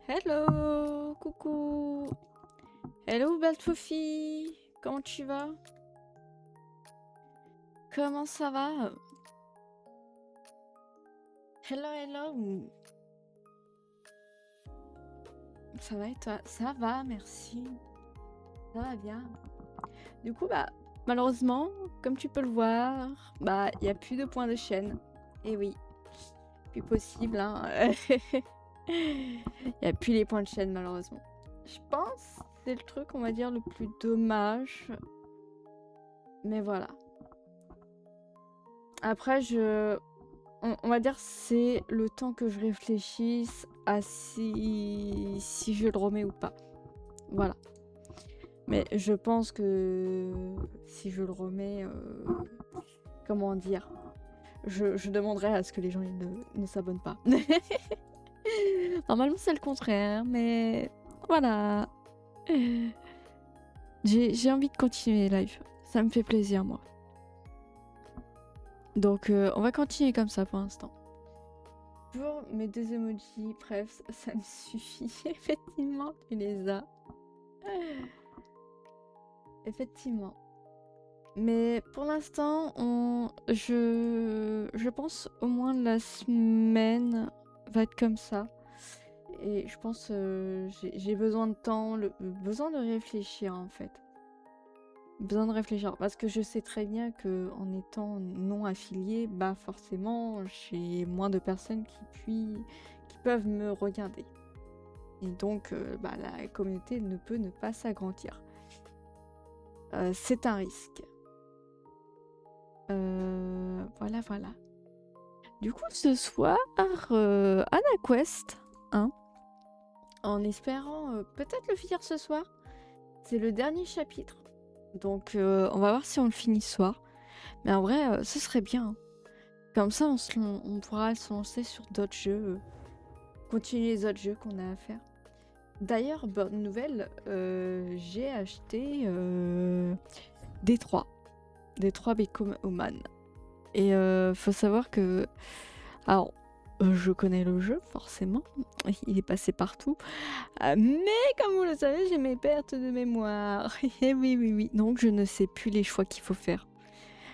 Hello, coucou. Hello, belle Fofi. Comment tu vas? Comment ça va? Hello, hello. Ça va et toi? Ça va, merci. Ça va bien. Du coup, malheureusement, comme tu peux le voir, il n'y a plus de points de chaîne. Et oui, plus possible, hein. Il n'y a plus les points de chaîne, malheureusement. Je pense que c'est le truc, on va dire, le plus dommage. Mais voilà. Après, on va dire c'est le temps que je réfléchisse à si je le remets ou pas. Voilà. Mais je pense que si je le remets, comment dire, je demanderai à ce que les gens ne s'abonnent pas. Normalement c'est le contraire, mais voilà. J'ai envie de continuer les lives. Ça me fait plaisir, moi. Donc on va continuer comme ça pour l'instant. Toujours mes deux emojis, bref, ça me suffit. Effectivement, tu les as. Effectivement. Mais pour l'instant, je pense au moins la semaine va être comme ça. Et je pense j'ai besoin de temps, besoin de réfléchir en fait. Besoin de réfléchir parce que je sais très bien que en étant non affilié, forcément j'ai moins de personnes qui peuvent me regarder. Et donc la communauté ne peut ne pas s'agrandir. C'est un risque. Voilà. Du coup, ce soir, AnaQuest, hein, en espérant peut-être le finir ce soir. C'est le dernier chapitre. Donc, on va voir si on le finit ce soir. Mais en vrai, ce serait bien. Hein. Comme ça, on pourra se lancer sur d'autres jeux. Continuer les autres jeux qu'on a à faire. D'ailleurs, bonne nouvelle, j'ai acheté D3 Become Human. Et faut savoir que... Alors, je connais le jeu, forcément. Il est passé partout. Mais comme vous le savez, j'ai mes pertes de mémoire. Et oui. Donc, je ne sais plus les choix qu'il faut faire.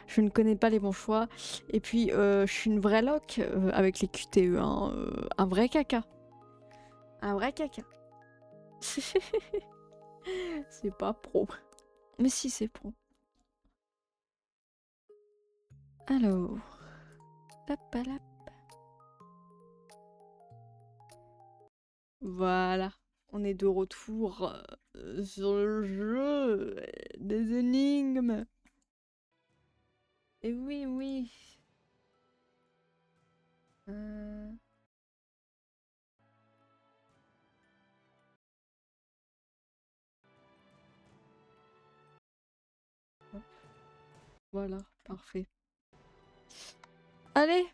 Je ne connais pas les bons choix. Et puis, je suis une vraie loc avec les QTE. Hein, un vrai caca. Un vrai caca. C'est pas pro. Mais si, c'est pro. Alors... Tapalap. Voilà. On est de retour sur le jeu des énigmes. Et oui. Hop. Voilà, parfait. Allez,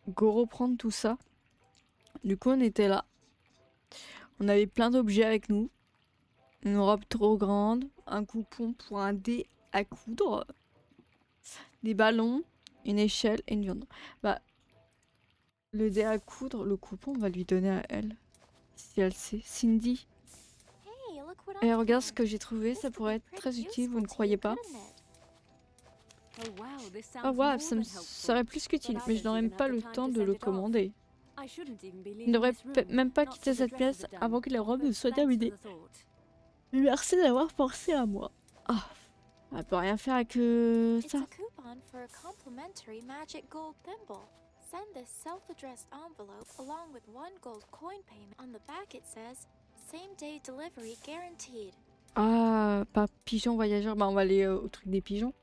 go reprendre tout ça. Du coup, on était là. On avait plein d'objets avec nous. Une robe trop grande, un coupon pour un dé à coudre, des ballons, une échelle et une viande. Le dé à coudre, le coupon, on va lui donner à elle. Si elle sait. Cindy. Et regarde ce que j'ai trouvé, ça pourrait être très utile, vous ne croyez pas? Oh wow, ça me serait plus qu'utile, mais je n'aurais même pas le temps de le commander. Je ne devrais même pas quitter cette pièce avant que les robes ne soient terminées. Merci d'avoir pensé à moi. Ah, on peut rien faire avec ça. Send this self-addressed envelope along with one gold coin payment. On the back it says, same day delivery guaranteed. Ah, pas pigeon voyageur. On va aller au truc des pigeons.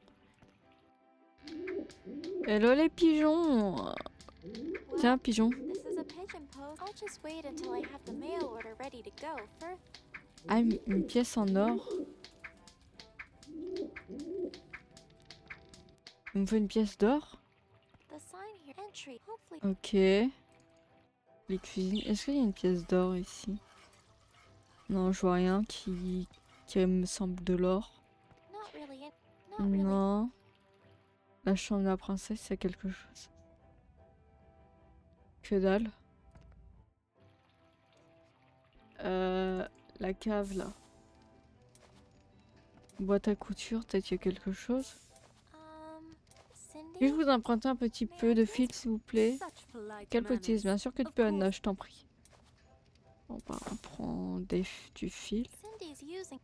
Hello les pigeons. Tiens, pigeon. This is a pigeon post. I'll just wait until I have the mail order ready to go. Ah, une pièce en or. Il me faut une pièce d'or. Ok. Les cuisines. Est-ce qu'il y a une pièce d'or ici? Non, je vois rien qui me semble de l'or. Non. La chambre de la princesse, c'est quelque chose. Que dalle. La cave là. Boîte à couture, peut-être qu'il y a quelque chose. Cindy? Puis-je vous emprunter un petit peu de fil, s'il vous plaît? Quelle petite, bien sûr que tu peux, Anna, je t'en prie. Bon, bah, on prend du fil. Cindy's using.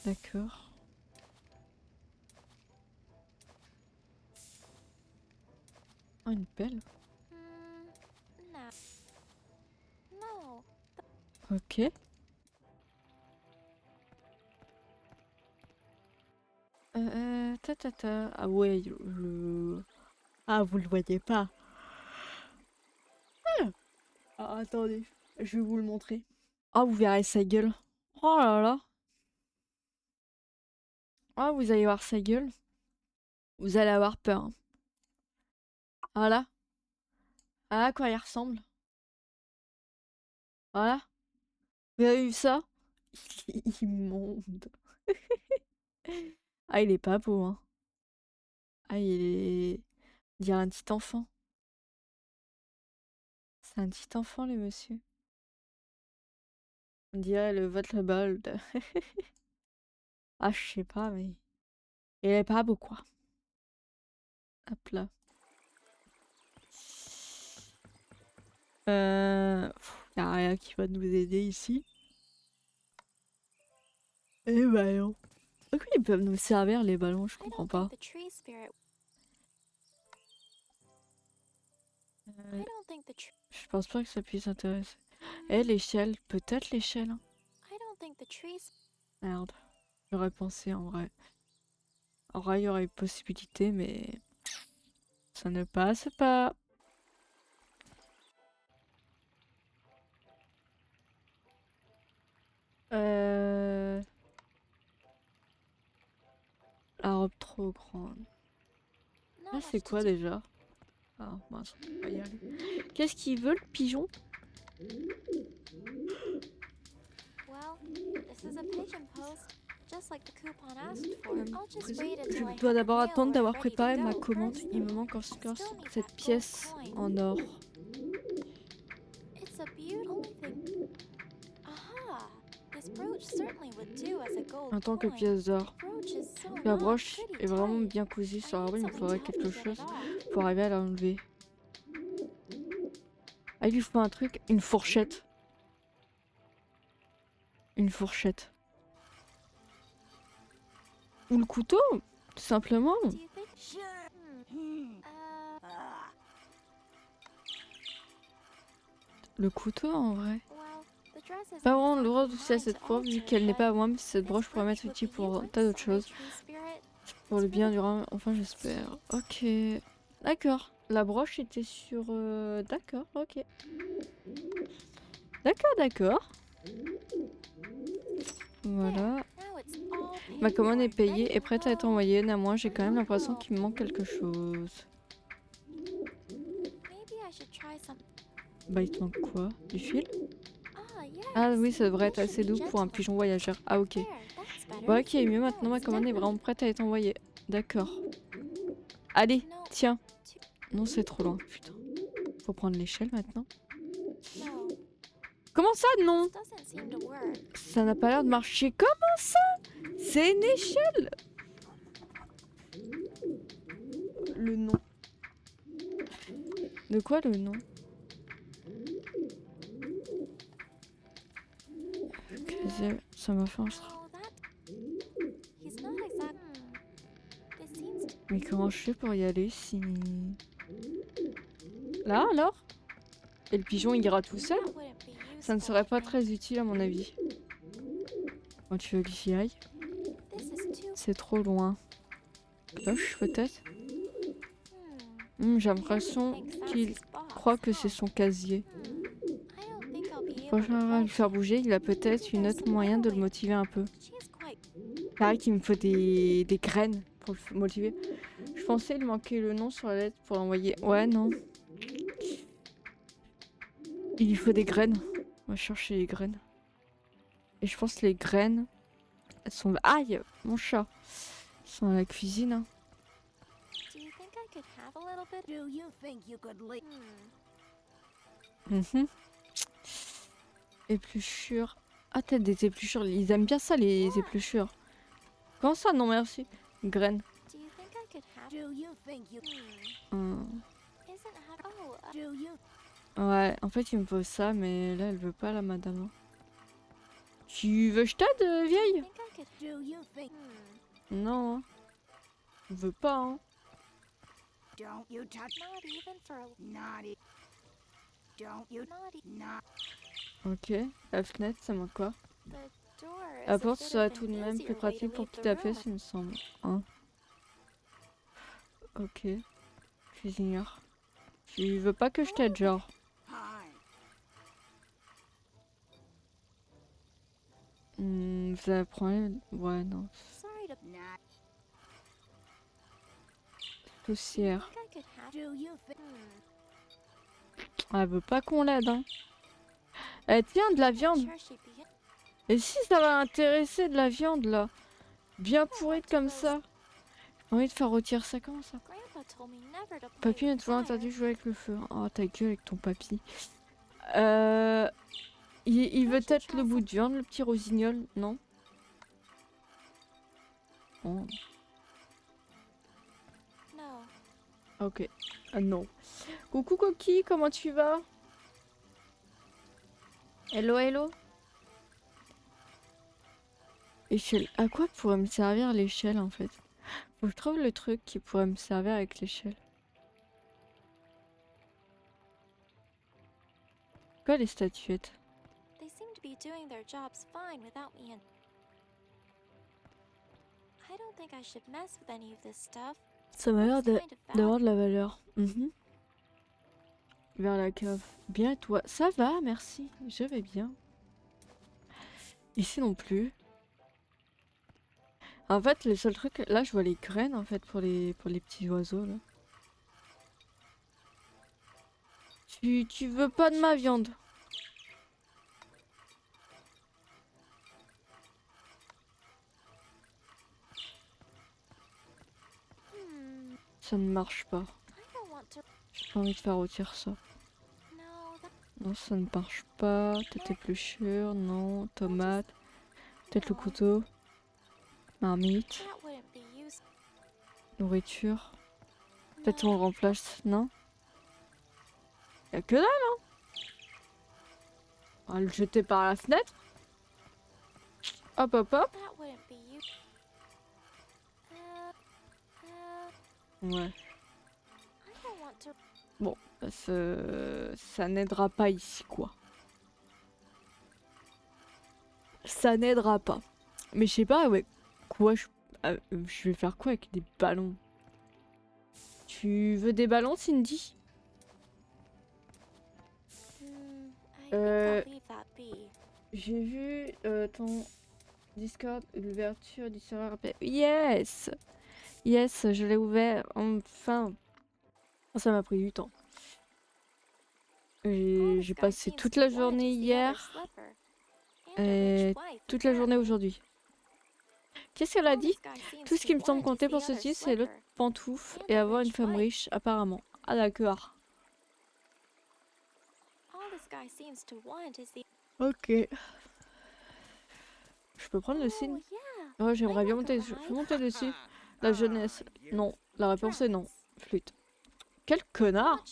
D'accord. Oh, une pelle. No. No. Ok. Ta. Ah ouais, Ah, vous le voyez pas. Ah, attendez, je vais vous le montrer. Ah, vous verrez sa gueule. Oh là là. Ah, vous allez voir sa gueule. Vous allez avoir peur. Hein. Voilà. Voilà à quoi il ressemble. Voilà. Vous avez vu ça? Il est immonde. Ah, il est pas beau, hein. Ah, il y a un petit enfant. C'est un petit enfant, le monsieur. On dirait le Votelbold. Ah, je sais pas, mais... Il est pas beau, quoi. Hop là. Y a rien qui va nous aider ici. Eh ben non. Pourquoi ils peuvent nous servir les ballons? Je I comprends don't pas. think the tree spirit. Euh, I don't think the tree. je pense pas que ça puisse intéresser. Eh, l'échelle. Peut-être l'échelle. Hein. I don't think the tree. Merde. J'aurais pensé en vrai. En vrai, il y aurait une possibilité, mais... Ça ne passe pas. La robe trop grande. Not Là, much c'est to quoi do. déjà? Ah, mince, on va y aller. Qu'est-ce qu'il veut, le pigeon? Well, this is a pigeon post, just like the coupon asked for. I'll just wait Je until I dois have the d'abord mail attendre order d'avoir ready to préparé ma go commande. first, Il me though. manque I encore still need cette that gold pièce coin. en or. It's a beautiful only thing. Aha! This brooch certainly would do as a gold En tant que coin. pièce d'or. The brooch is so La not broche pretty est vraiment tight. bien cousue I sur la need robe. Il me something faudrait to help quelque me get it chose off. pour arriver à l'enlever. Ah, il lui faut un truc. Une fourchette. Une fourchette. Ou le couteau, tout simplement. Do you think? Sure. Le couteau, en vrai. Well, the dress isn't Pas vraiment le exactly droit d'utiliser mine cette to robe vu alter, qu'elle n'est but pas à moi, mais cette this broche pourrait brooch m'être would utile be pour un useful. tas d'autres Sorry, choses. tree spirit. Pour le It's bien really du rang, enfin j'espère. Ok. D'accord. La broche était sur... D'accord, ok. D'accord. Voilà. now it's all Ma paid commande for est and ready payée et to prête à être go. envoyée. Néanmoins, j'ai quand même l'impression Oh. qu'il me manque quelque chose. Maybe I should try some. Bah, il te manque quoi? Du fil? Ah, yes. Ah oui, ça devrait être This should assez be doux pour un gentle. pigeon voyageur. Ah ok. There, that's better. Voilà qui est mieux Now maintenant, ma it's commande est definitely- vraiment prête à être envoyée. D'accord. Allez, No, tiens. Non, c'est trop loin, putain. Faut prendre l'échelle maintenant. no, Comment ça, non? this doesn't seem to work. Ça n'a pas l'air de marcher. Comment ça? C'est une échelle. Le nom. De quoi le nom? Ça m'a fait un strat. Oh, that. He's not exact. This seems to. Mais comment je fais pour y aller si... Là alors? Et le pigeon il ira tout seul? That wouldn't be Ça ne useful, serait I pas think. très utile à mon avis. Quand tu veux que j'y aille? This is too. C'est trop loin. Cloche peut-être? He J'ai l'impression thinks that's qu'il his box, croit que c'est huh? son casier. I don't think I'll be able to Prochain à le budge faire it. bouger, il a peut-être une autre moyen de le motiver un peu. She's quite. Pareil qu'il me faut des graines pour le motiver. Je pensais il manquait le nom sur la lettre pour l'envoyer. Ouais, non. Il lui faut des graines. On va chercher les graines. Et je pense que les graines, elles sont... Aïe, mon chat. Elles sont à la cuisine. Hein. Do you think I could have a little bit? Do you think you could leave? Mhm. Épluchures. Ah, t'as des épluchures. Ils aiment bien ça, les épluchures. Comment ça, non merci. Graines. Do you think I could have? Do you think you Isn't oh, do you Ouais, en fait, il me faut ça, mais là, elle veut pas, la madame. Tu veux que je t'aide, do you vieille? think I could? do you think Non, hein. Je veux pas, hein. don't you touch Not even for a naughty don't you not e- not Ok. La fenêtre, ça manque quoi? the door is La a porte bit sera of tout an de même easier plus way to pratique pour leave the quitter la room. pièce, il me semble. Hein. Ok. Cuisinière. Tu veux pas que je t'aide, genre? hi Vous avez un problème? Ouais, non. Sorry to. not Do you Poussière. think I could have? do you think Elle veut pas qu'on l'aide, hein. Eh, tiens, de la viande. Sure she'd be in- Et si ça va intéresser de la viande, là? Bien pourrite comme ça. J'ai envie de faire rôtir ça, comment ça? Grandpa told me never to play Papy m'a with toujours fire. interdit de jouer avec le feu. Oh, ta gueule avec ton papy. Il veut peut-être le bout de viande, le petit rossignol, non? Oh, No. ok. Non. Coucou Coquille, comment tu vas? Hello, hello. Échelle. À quoi pourrait me servir l'échelle en fait? Faut que je trouve le truc qui pourrait me servir avec l'échelle. Quoi les statuettes? They seem to be doing their jobs fine without me in. I don't think I should mess with any of this stuff. Ça m'a l'air It's kind of d'avoir valuable. de la valeur. Vers la cave. Bien et toi? Ça va, merci. Je vais bien. Ici non plus. En fait, le seul truc, là je vois les graines en fait pour les petits oiseaux là. Tu veux pas de ma viande? Ça ne marche pas. I don't want to. J'ai pas envie de faire rôtir ça. No, that Non, ça ne marche pas. Peut-être épluchure, non. Tomate. Peut-être le couteau. Marmite. wouldn't be useful. Nourriture. Peut-être on le No, remplace, non? Y'a que dalle, hein? On va le jeter par la fenêtre. Hop, hop, hop. that wouldn't be useful. Ouais. I don't want to. Bon, ça n'aidera pas ici, quoi. Ça n'aidera pas. Mais je sais pas, ouais. Quoi, je vais faire quoi avec des ballons? Tu veux des ballons, Cindy? I think Euh, I'll leave that be. J'ai vu ton Discord, l'ouverture du serveur rappel. Yes! Yes, je l'ai ouvert, enfin. Ça m'a pris du temps. J'ai passé toute la journée hier et toute la journée aujourd'hui. Qu'est-ce qu'elle a dit? Tout ce qui me semble compter pour ceci, c'est l'autre pantoufle et avoir une femme riche, apparemment. Ah d'accord. Ok. Je peux prendre le signe? Oh, j'aimerais bien monter, je peux monter dessus. La jeunesse. Non. La réponse est non. Flûte. Quel connard!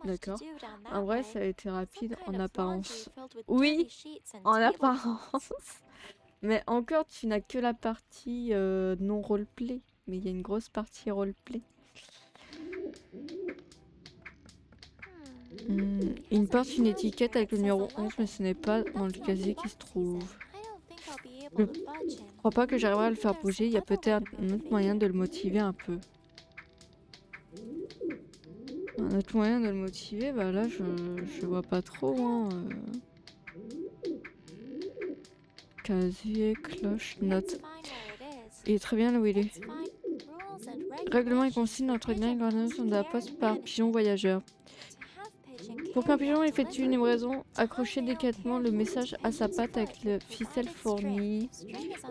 D'accord. En vrai, ça a été rapide en apparence. Oui, en apparence. Mais encore, tu n'as que la partie non roleplay. Mais il y a une grosse partie roleplay. Il porte une étiquette avec le numéro 11, mais ce n'est pas dans le casier qui se trouve. Je crois pas que j'arriverai à le faire bouger. Il y a peut-être un autre moyen de le motiver un peu. Un autre moyen de le motiver, bah là je vois pas trop. Hein. Casier, cloche, note. Il est très bien là où il est. Règlement et consignes d'entretien et grandeur de la poste par pigeon voyageur. Pour qu'un pigeon effectue une livraison, accrochez délicatement le message à sa patte avec le ficelle fournie.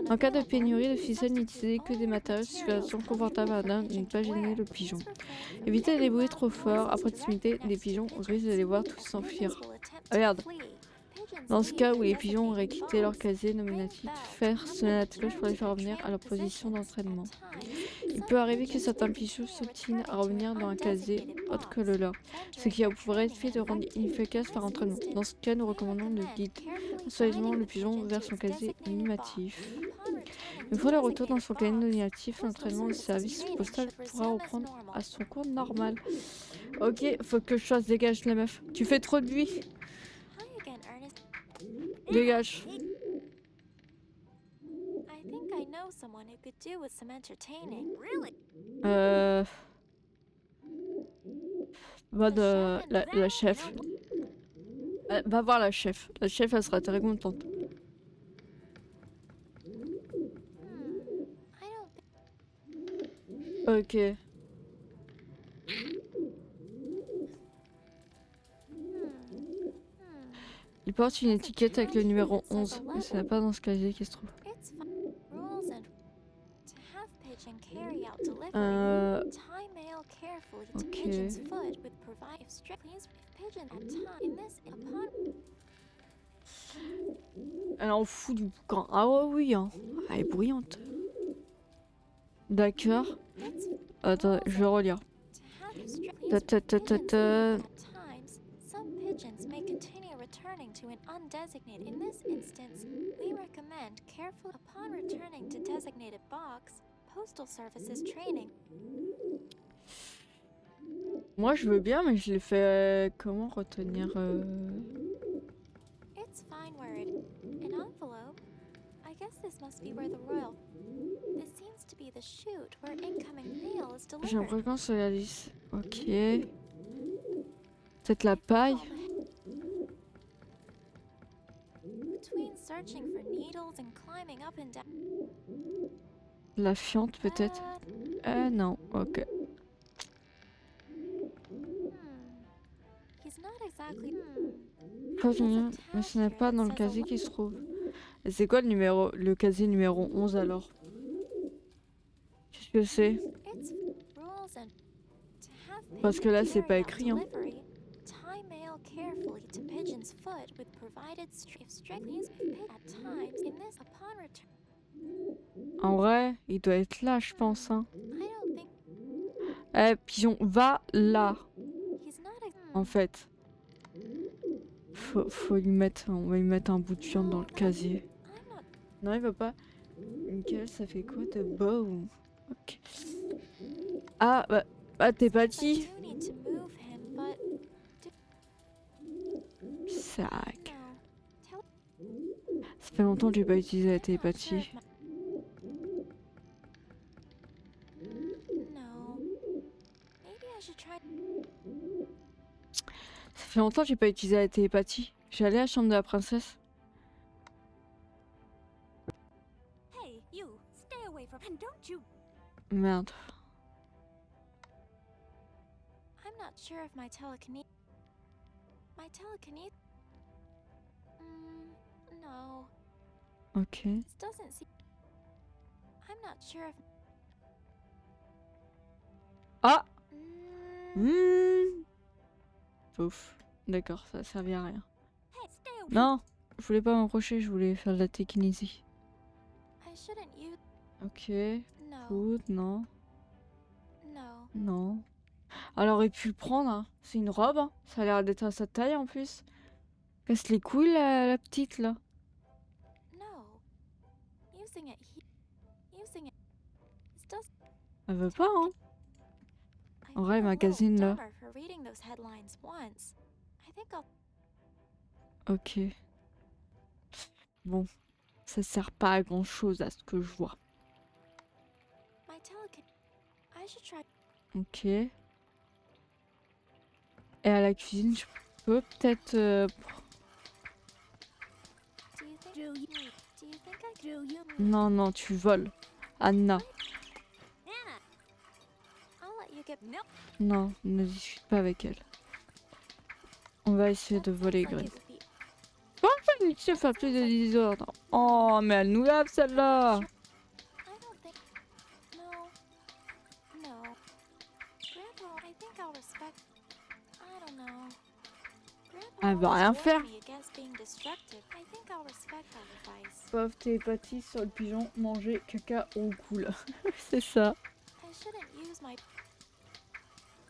En cas de pénurie de ficelle, n'utilisez que des matériaux de situation confortables afin de ne pas gêner le pigeon. Évitez les bruits trop forts. À proximité des pigeons, on risque de les voir tous s'enfuir. Regarde. Dans ce cas où les pigeons auraient quitté leur casier nominatif, faire sonner la cloche pour les faire revenir à leur position d'entraînement. Il peut arriver que certains pigeons s'obstinent à revenir dans un casier autre que le leur, ce qui pourrait être fait de rendre inefficace leur entraînement. Dans ce cas, nous recommandons de guider soigneusement le pigeon vers son casier nominatif. Une fois le retour dans son casier nominatif, l'entraînement au service postal pourra reprendre à son cours normal. Ok, faut que je fasse dégage la meuf. Tu fais trop de bruit. Dégage. La chef. Va voir la chef. La chef, elle sera très contente. Ok. Il porte une étiquette avec le numéro 11, mais ce n'est pas dans ce casier qui se trouve. Ok. Elle en fout du boucan. Ah ouais, oui, hein. Elle est bruyante. D'accord. Attends, je vais relire. Ta ta ta ta ta. Pigeons may continue returning to an undesignated. In this instance, we recommend careful upon returning to designated box, postal services training. Moi je veux bien, mais je l'ai fait comment retenir It's fine word. An envelope. I guess this must be where the royal. This seems to be the chute where incoming mail is delivered. J'ai l'impression que c'est la liste. Ok. Peut-être la paille. Between searching for needles and climbing up and down. La fiente peut-être. Non, ok. He's not exactly. Mais ce n'est pas dans le casier qui se trouve. Et c'est quoi le casier numéro 11 alors? Qu'est-ce que c'est? Parce que là c'est pas écrit hein. En vrai, il doit être là je pense hein. Eh pigeon, va là. En fait. Faut lui mettre, on va lui mettre un bout de viande dans le casier. Non, il va pas. Michael, ça fait quoi de beau? Ok. Ah, bah t'es pas dit. Sac. Ça fait longtemps que j'ai pas utilisé la télépathie. Ça fait longtemps que j'ai pas utilisé la télépathie. J'allais à la chambre de la princesse. Merde. I'm not sure if my telekinesis. No. Ok. This doesn't seem. I'm not sure if. Ah. Ouf. D'accord, ça servait à rien. Non, je voulais pas m'approcher, je voulais faire de la télékinésie. Ok. Food, non. Non. Elle aurait pu le prendre, hein. C'est une robe, hein. Ça a l'air d'être à sa taille en plus. Casse les couilles la petite là. Elle veut pas, hein. En vrai, magazine là. Ok. Bon, ça sert pas à grand chose à ce que je vois. Ok. Et à la cuisine, je peux peut-être... Non, non, tu voles. Anna. Non, ne discute pas avec elle. On va essayer de That voler sounds like Green. it would be. Inutile de faire plus de désordre. Oh, mais elle nous lave celle-là. I don't think. No. No. Grandpa, I think I'll respect. I don't know. Grandpa Elle va always rien warned faire. me against being destructive. I think I'll respect that advice. Pauvre télépathie sur le pigeon, manger caca ou cool. C'est ça. I shouldn't use my.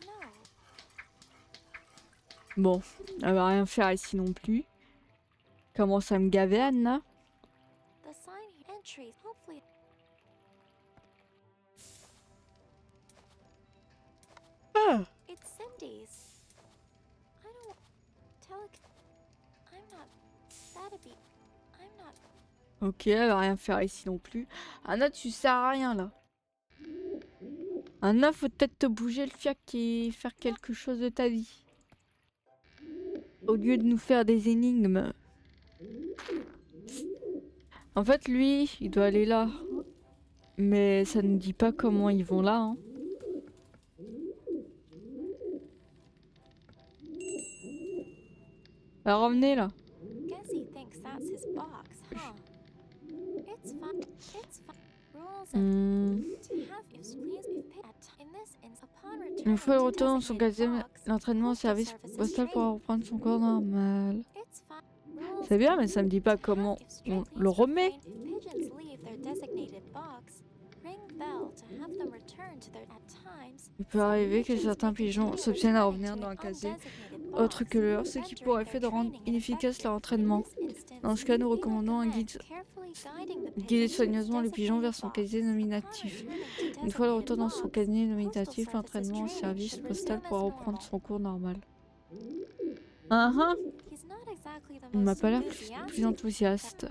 No. Bon, elle va rien faire ici non plus. Commence à me gaver, Anna. The sign entries. Hopefully. Ah. It's Cindy's. I don't. I'm not. That'd be. I'm not. Ok, elle va rien faire ici non plus. Anna, tu sers à rien là. Anna, faut peut-être te bouger le fiac et faire quelque chose de ta vie. Au lieu de nous faire des énigmes. En fait, lui, il doit aller là. Mais ça ne dit pas comment ils vont là. Hein. Alors revenez là. Guess he thinks that's his box, huh? It's fun. It's fun. Rules and Hmm. to have if please be paid at in this upon return. Une fois de retour dans son casier, l'entraînement au service postal pourra reprendre son corps normal. It's fun. Rules C'est bien, mais ça me dit pas comment on le remet. Pigeons leave their designated box. Ring bell to have them return to their at times. Il peut arriver que certains pigeons s'obtiennent à revenir dans un casier autre que le leur, ce qui pourrait faire de rendre inefficace leur entraînement. Dans ce cas, nous recommandons un guide guider soigneusement le pigeon vers son casier nominatif. Une fois le retour dans son casier nominatif, l'entraînement au service postal pourra reprendre son cours normal. Il m'a pas l'air plus enthousiaste.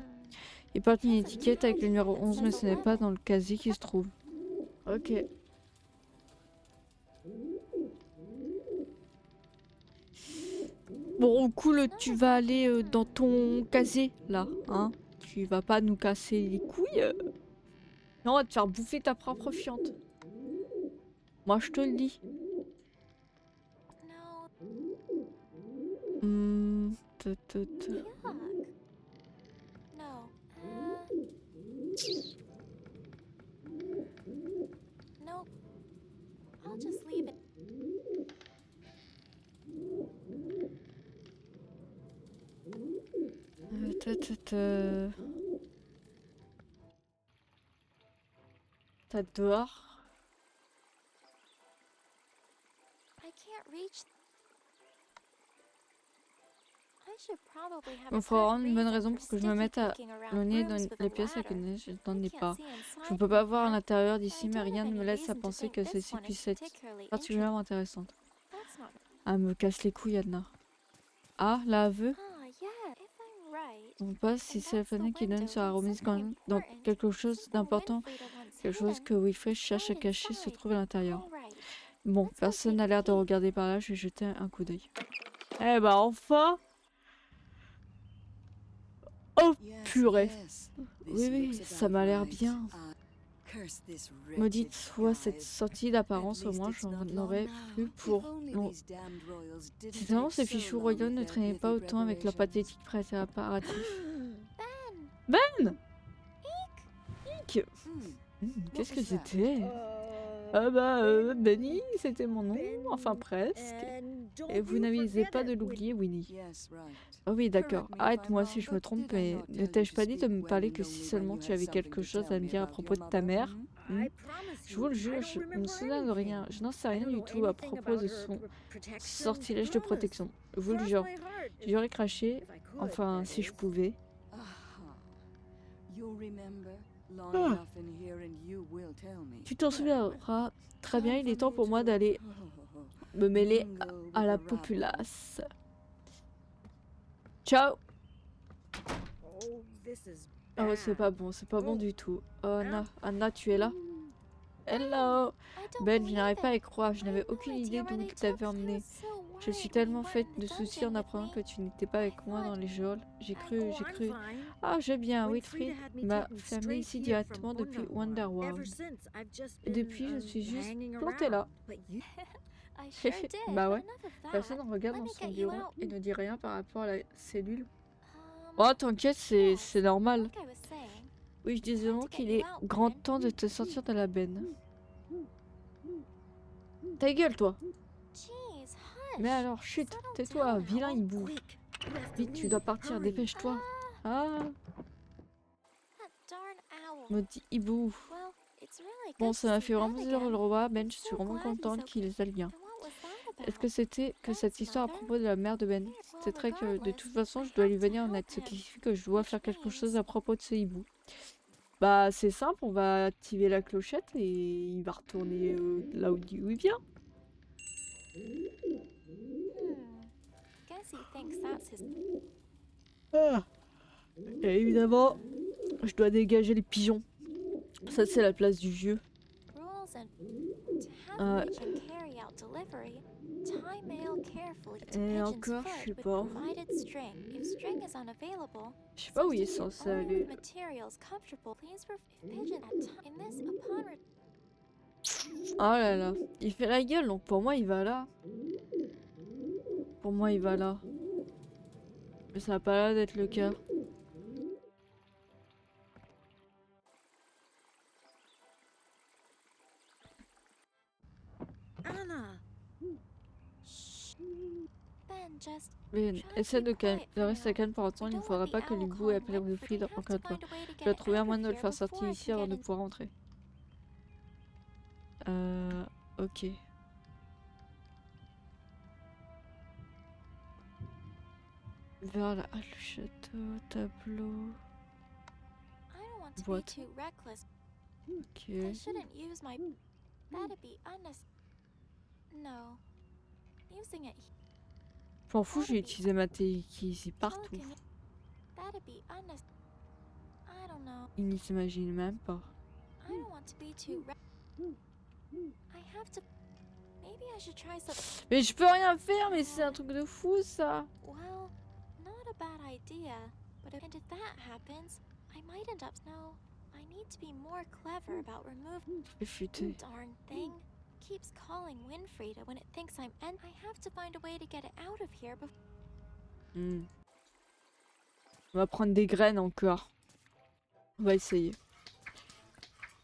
Il porte une étiquette avec le numéro 11, mais ce n'est pas dans le casier qui se trouve. Ok. Bon, cool, tu vas aller dans ton casier, là, hein. Tu vas pas nous casser les couilles. Non, on va te faire bouffer ta propre fiente. Moi, je te le dis. Hmm, Yuck. No. Nope. I'll just leave it. T'as dehors. I can't reach. I should probably have Il a faut avoir good une bonne reason raison for pour que je me Sticky mette à peeking around logner rooms dans with a les pièces avec ladder. une neige, je n'en ai I can't pas. see Je inside ne peux pas voir à yet. l'intérieur I d'ici, mais don't rien have ne me any laisse à reason to penser think que this celle-ci one is puisse être particularly particulièrement intéressante. That's not. Ah, me casse les couilles, Adna. Ah, l'aveu. Ah, yeah. If I'm right. On passe si c'est la fenêtre qui donne sur la remise quand dans quelque chose d'important, quelque chose que Wilfred cherche à cacher se trouve à l'intérieur. Bon, personne n'a l'air de regarder par là, je vais jeter un coup d'œil. Eh bah enfin! Oh purée! Oui, oui, ça m'a l'air bien. Maudite soit cette sortie d'apparence, au moins j'en aurais plus pour... Non. C'est vraiment ces fichus royaux ne traînaient pas autant avec leur pathétique préparatif. Ben! Eek! Qu'est-ce que c'était? Ah bah, Benny, c'était mon nom, enfin presque. Et vous n'avisez pas de l'oublier, Winnie. Oh oui, d'accord. Arrête-moi si je me trompe, mais ne t'ai-je pas dit de me parler que si seulement tu avais quelque chose à me dire à propos de ta mère? Je vous le jure, je ne me souviens de rien. Je n'en sais rien du tout à propos de son sortilège de protection. Je vous le jure. J'aurais craché, enfin, si je pouvais. Tu t'en souviendras. Très bien, il est temps pour moi d'aller me mêler à la populace. Ciao! Oh, c'est pas bon du tout. Oh, Anna, tu es là? Hello! Ben, je n'arrive pas à y croire, je n'avais aucune idée d'où tu t'avais emmené. Je suis tellement faite de soucis en apprenant que tu n'étais pas avec moi dans les geôles. J'ai cru. Ah, j'ai bien, Wilfrid m'a fermé ici directement depuis Wonderworld. Et depuis, je suis juste plantée là. I sure did. Bah ouais. But enough of that. Personne regarde Let dans me son get you bureau out. et ne dit rien par rapport à la cellule. Um, Oh, t'inquiète, c'est yes, normal. like I was saying, Oui, je disais Time to donc get qu'il you est out, grand Ben. temps de te sortir de la benne. Ta gueule, toi. Jeez, Mais hush. alors, chut, Settle tais-toi, down, vilain Owl. hibou. Quick. We have to Vite, tu dois leave. partir, Hurry. dépêche-toi. Ah, That darn owl. maudit hibou. Well, it's really Bon, good ça to m'a see fait vraiment Ben plaisir de again. le revoir, Ben. I'm Je suis so vraiment glad he's contente okay. qu'il aille bien. And what was that Est-ce que about? c'était que cette Ben's histoire à mother? propos de la mère de Ben? Well, C'était très que, de regardless, toute façon, I je dois have lui to venir en help aide, ce qui him, signifie que je dois which faire quelque chose means à propos de ce hibou. Bah, c'est simple, on va activer la clochette et il va retourner là où il vient. Guess he thinks that's his Ah. Et évidemment, je dois dégager les pigeons. Ça, c'est la place du vieux. rules and to have Euh, reach and carry out delivery. Tie mail carefully to et pigeon's encore, je sais foot with pas. provided string. If string is unavailable, Je sais pas où il est substitute censé only aller. with materials comfortable. Please if pigeon at in this upon Oh là là, il fait la gueule, donc pour moi, il va là. Pour moi, il va là. Mais ça n'a pas l'air d'être le cas. Anna. Ben just Ben, essaie de rester calme pour l'instant. Il ne faudra pas que l'hibou appelle Winfried en cas de toi. Je dois trouver un moyen de le faire sortir ici avant de pouvoir rentrer. Ok. Vers la halle du château, tableau. I don't want to be What? too reckless. Ok. I shouldn't use my that'd be No. Using it Je m'en fous, j'ai utilisé ma télékinésie partout. that'd be I don't know. Il ne s'imagine même pas. I don't want to be too I have to maybe I should try some Mais je peux rien faire, mais c'est un truc de fou ça. well, not a bad idea. But if that happens, I might end up no. I need to be more clever about removing Je vais fuiter. darn thing. Keeps calling Winfrieda when it thinks I'm and I have to find a way to get it out of here before Hmm. On va prendre des graines encore. On va essayer.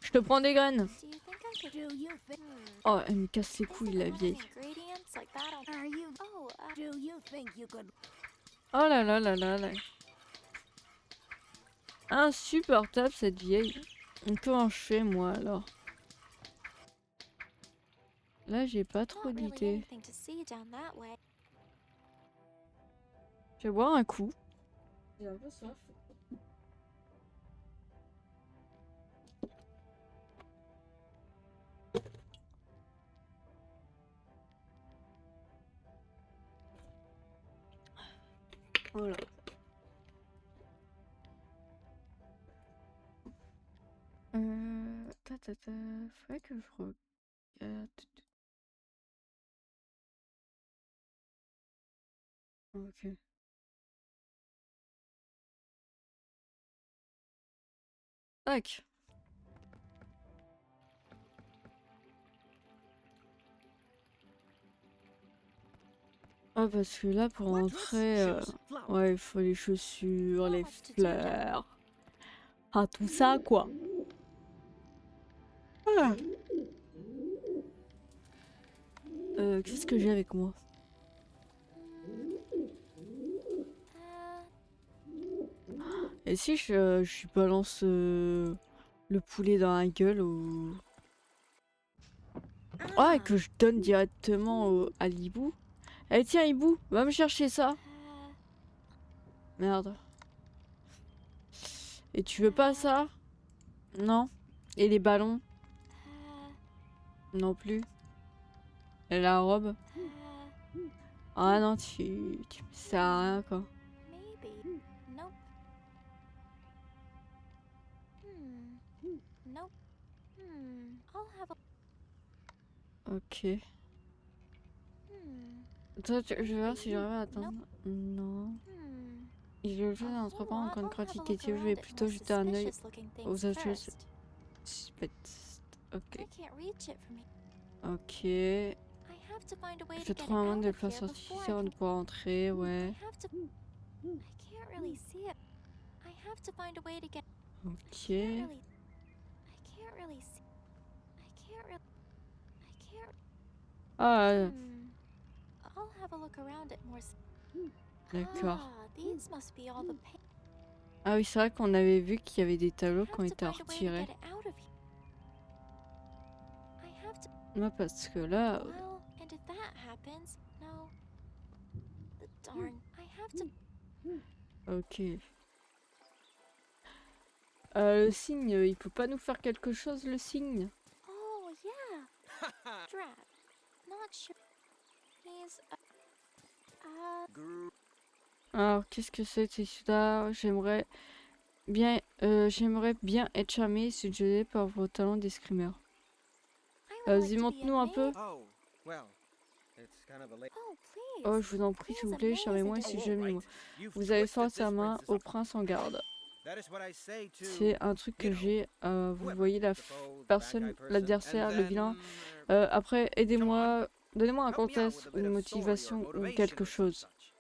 Je te prends des graines. do you think I could Do you think? Oh, elle me casse les Is couilles it la one of vieille. the ingredients like that on Are you? oh, Do you think you could? Oh là là là là là. Insupportable cette vieille. Comment je fais moi alors? Là j'ai pas trop not really d'idées. anything to see down that way. Je vais boire un coup. J'ai un peu soif. Voilà. Faudrait que je regarde. Ok. Tac. Ah parce que là pour What? entrer, Shoes, flowers. ouais il faut les chaussures, les Not much to do down fleurs, ah tout ça quoi. Ah. Qu'est-ce que j'ai avec moi? Et si je balance le poulet dans la gueule ou... Ah, et que je donne directement à l'hibou. Eh tiens hibou, va me chercher ça. Merde. Et tu veux pas ça? Non. Et les ballons? Non plus. Et la robe? Ah non, tu me sers à rien quoi. Maybe. Nope. Nope. I'll have a Ok. Toi, je vais voir si j'arrive à attendre. Non. Il est le jeu d'un entrepreneur en compte gratificatif. Je vais plutôt jeter un œil aux achats suspects. Ok. I can't reach it from here. Ok. I have to find a way Je to vais get trouver un moyen out de of place here before I artificielle can. de pouvoir entrer, ouais. I have to. I can't really see it. I have to find a way to get. Ok. I can't really see. I can't really. I can't. Ah, I'll have a look around it more. d'accord. Ah, these must be all the paint. Ah oui, c'est vrai qu'on avait vu qu'il y avait des I tableaux qui ont have to été find a way to retirés. get it out of here. I have to. Moi, parce que là... Well, and if that happens, no. The darn. I have to. Ok. Le cygne, il peut pas nous faire quelque chose, le cygne? Oh yeah. Drat. Not sure. He's. Alors, qu'est-ce que c'est celui-là? J'aimerais bien être charmé et suggéré par vos talents d'escrimeur. I would like Vas-y, to be montre-nous un peu. Oh, well, it's kind of a late. Oh please. Oh, je vous en prie, s'il vous plaît, charmez-moi et amazing. suggérez-moi. You've Vous avez twisted forcé this la main princess au up. prince en garde. That is what I say to C'est un truc que you know, j'ai. Vous whoever, voyez la the foe, the bad personne, guy person, l'adversaire, and le vilain. then, Après, aidez-moi. Donnez-moi un help me out with contexte a ou bit une of story or motivation ou motivation quelque or some chose. such.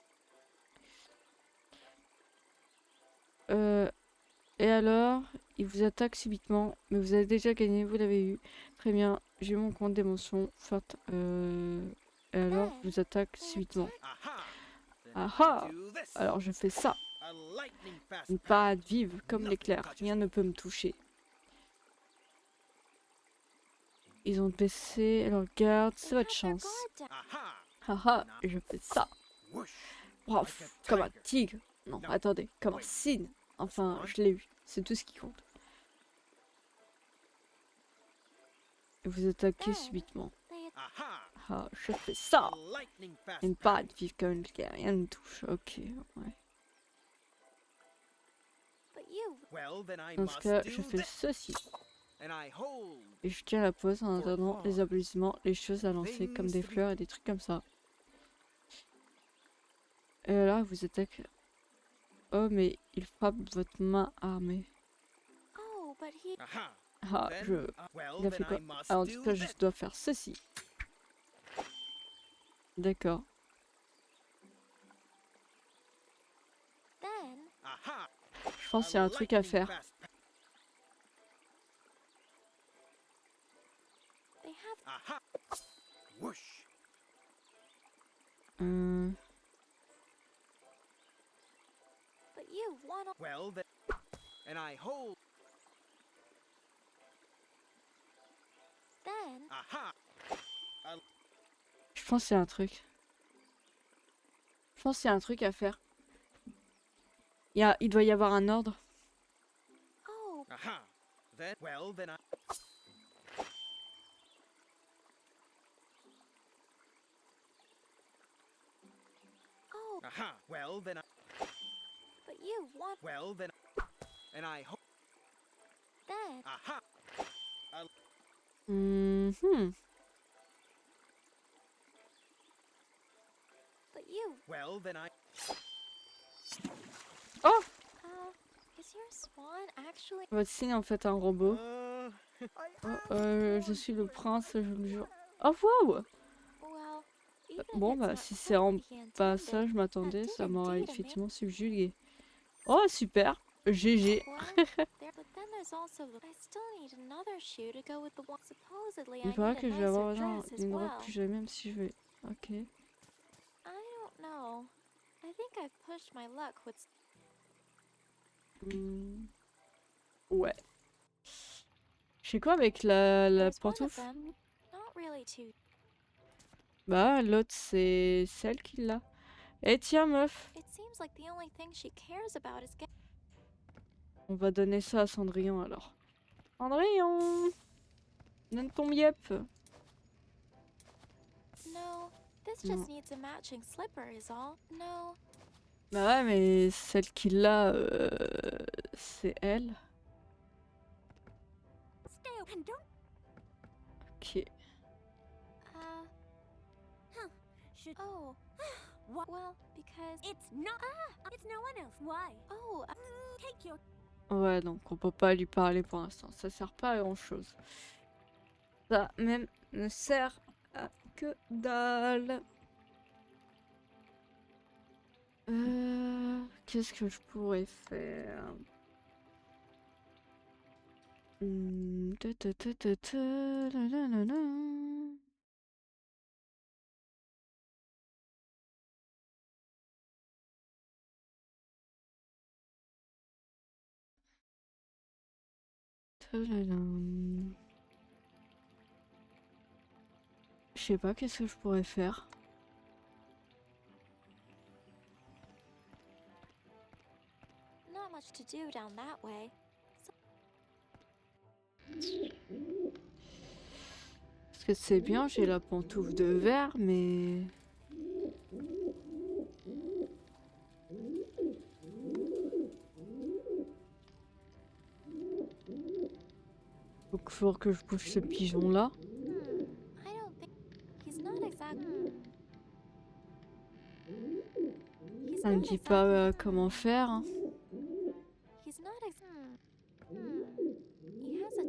Et alors, il vous attaque subitement, mais vous avez déjà gagné, vous l'avez eu. Très bien, j'ai eu mon compte d'émotion forte. Et alors, il vous attaque subitement. Aha! Then Aha! I do this. Alors, je fais ça. A lightning fast Une path. parade vive comme Nothing l'éclair. touches Rien me. ne peut me toucher. Ils ont baissé leur garde. They C'est votre have their chance. guard down. Aha! Haha, je fais ça. Whoosh! Bref, Like a comme un tiger. tigre. Non, No, attendez, comme un wait. cygne. Enfin, one. je l'ai eu. C'est tout ce qui compte. Et vous attaquez Then subitement. they Aha! Ah, je fais ça. A lightning fast Une path. parade vive comme l'éclair. Rien ne me touche. Ok, ouais. but you Well, then I Dans ce must cas, do je fais this. ceci. And I hold. Et je tiens la pause en For attendant les fun. applaudissements, les choses à lancer comme Things des to be- fleurs et des trucs comme ça. Et là, il vous attaque. Oh, mais il frappe votre main armée. oh but he Aha! Ah, Then, je... well, Il a then fait quoi? I must Ah, en do tout cas, je this. dois faire ceci. D'accord. then Aha! Je pense qu'il y a un truc à lightning faire. fast path. they have Aha! Whoosh! but you won all Well, then. And I hold. then Aha! Je pense qu'il y a un truc. Je pense qu'il y a un truc à faire. Il doit y avoir un ordre. oh Aha! Then, well, then I. oh Aha! Well, then I. but you won Well, then. And I hold. then Aha! Mhm. but you Well, then I. Oh! is your swan actually Votre signe en fait un robot. Je suis le prince, je le jure. Oh wow! well even if Bon it's bah not si c'est en what he pas intended, ça, je m'attendais, did ça m'aurait indeed effectivement subjugué. Oh super! GG! well, but then there's also I still need another shoe to go with the one supposedly I Il paraît need que a je vais avoir nicer besoin dress as d'une robe well. plus jolie même si je vais. Ok. I don't know. I think I've pushed my luck with Hmm. Ouais. Je fais quoi avec la there's one of pantoufle? them. Not really too. Bah l'autre c'est celle qui l'a. Eh tiens meuf! It seems like the only thing she cares about is getting. On va donner ça à Cendrillon alors. Cendrillon! Donne ton miep! No, this No. just needs a matching slipper is all. No, Bah ouais mais celle qui l'a c'est elle. Stay open, don't. Ok. Should. oh, What? well, because. It's not. It's no one else. Why? Oh, Take your. Ouais donc on peut pas lui parler pour l'instant. Ça sert pas à grand chose. Ça même ne sert à Que dalle. Qu'est-ce que je pourrais faire? Ta ta ta ta ta, la la la la. Ta la la. Je sais pas qu'est-ce que je pourrais faire. Not much to do down that way. Parce que c'est bien, j'ai la pantoufle de verre, mais... Donc faut que je bouge ce pigeon-là. I don't think he's not exactly. He's Ça me not dit pas exactly. comment faire. Hein. He's not He has a.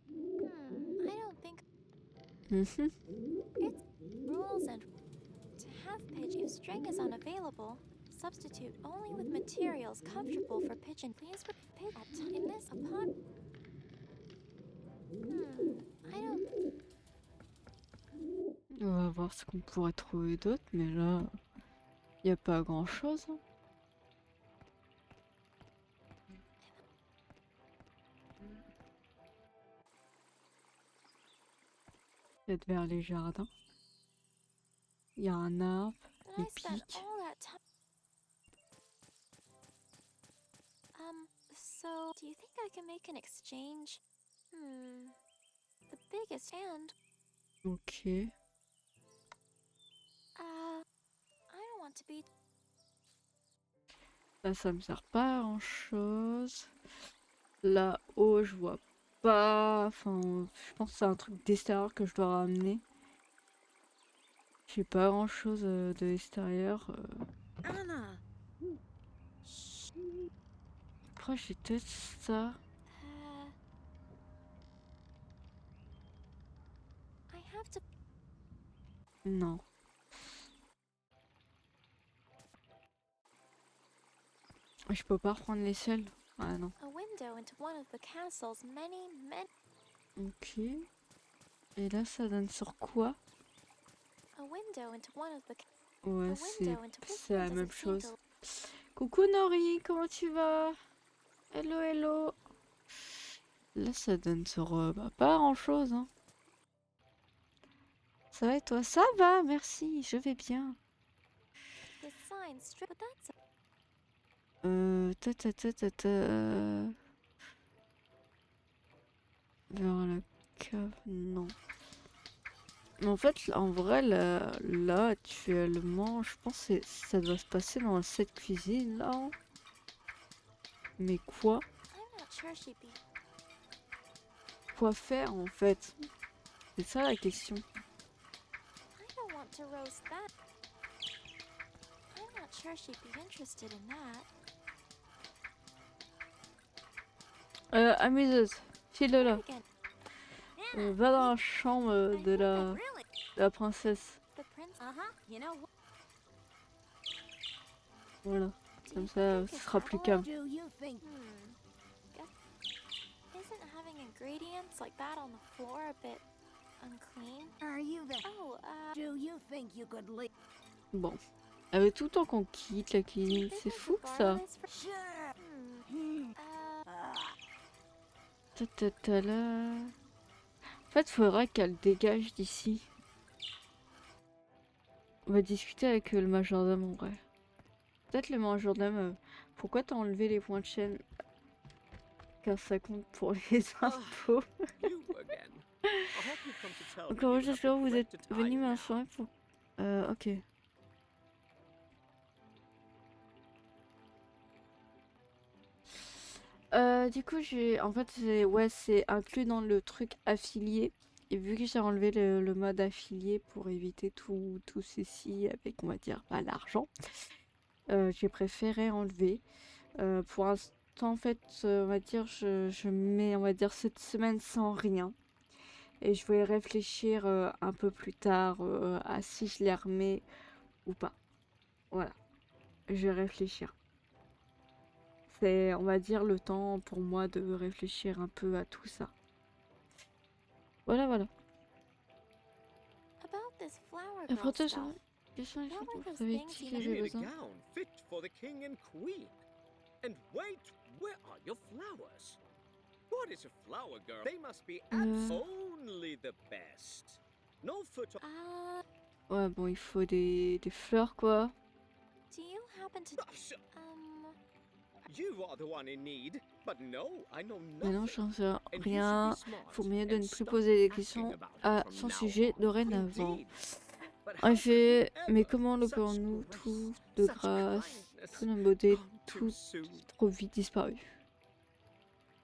I don't think Mhm. it's rules and to have pitch if string is unavailable. Substitute only with materials comfortable for pigeon. Please repeat at in this upon. I don't. On va voir ce qu'on pourrait trouver d'autre, mais là, y a pas grand-chose. Hein. Peut-être vers les jardins. Il y a un arbre, But une I spent pique. all that time. So do you think I can make an exchange? The biggest and Ok. I don't want to be. Là, ça me sert pas à grand-chose. Là-haut, je vois pas... Enfin, je pense que c'est un truc d'extérieur que je dois ramener. J'ai pas grand-chose de l'extérieur. Anna. Après, j'ai peut-être ça. I have to. Non. Je peux pas reprendre l'échelle. Ah non. A window into one of the castle's many. Ok. Et là, ça donne sur quoi? A window into one of the. Ouais, A window into c'est la doesn't même seem chose. to- Coucou Nori, comment tu vas? Hello, hello. Là, ça donne sur pas grand-chose. Hein. Ça va et toi? Ça va, merci, je vais bien. The sign strip. But that's. Ta ta ta ta ta. Vers la cave, non. Mais en fait, en vrai, là, actuellement, je pense que ça doit se passer dans cette cuisine là. Hein. Mais quoi? I'm not sure she'd be. Quoi faire en fait? C'est ça la question. I don't want to roast that. I'm not sure she'd be interested in that. Amuseuse, file là. Again, Va dans la chambre de Really? la princesse. the prince. You know what? Voilà. Do Comme you ça, think ce it's sera plus edible? calme. Do you think? Isn't having ingredients like that on the floor a bit unclean? Are you the? Oh, Do you think you could leave? Bon. Avec tout le temps qu'on quitte la do you cuisine, think c'est I fou could que borrow ça. this for- Sure. Hmm. Ta ta ta là. En fait, faudra qu'elle dégage d'ici. On va discuter avec le majordome en vrai. Peut-être le majordome. Pourquoi t'as enlevé les points de chaîne? Car ça compte pour les impôts. You again. I hope you've come to tell me Encore you have j'espère the que vous êtes correct venu attire now. m'informer pour... ok. Du coup, en fait, c'est inclus dans le truc affilié. Et vu que j'ai enlevé le mode affilié pour éviter tout ceci avec, on va dire, l'argent, j'ai préféré enlever. Pour l'instant, en fait, on va dire, je mets, on va dire, cette semaine sans rien. Et je vais réfléchir un peu plus tard à si je les remets ou pas. Voilà, je vais réfléchir. C'est, on va dire, le temps pour moi de réfléchir un peu à tout ça. Voilà, voilà. About this flower La girl protection. stuff. Question What were those avec things qui you j'avais You need a besoin. gown fit for the king and queen. And wait, where are your flowers? What is a flower girl? They must be only the best. No photo. Ouais, bon, il faut des fleurs, quoi. Do you happen to You are the one in need, but no, I know Mais non, nothing. j'en sais And you should rien. be smart Faut mieux de and ne plus stop poser des asking questions about it à from son now sujet on. dorénavant. Indeed. But En how effet, could you mais ever comment such l'appelons-nous grace, tout de such grâce, kindness toute notre beauté, gone too tout soon? trop vite disparu?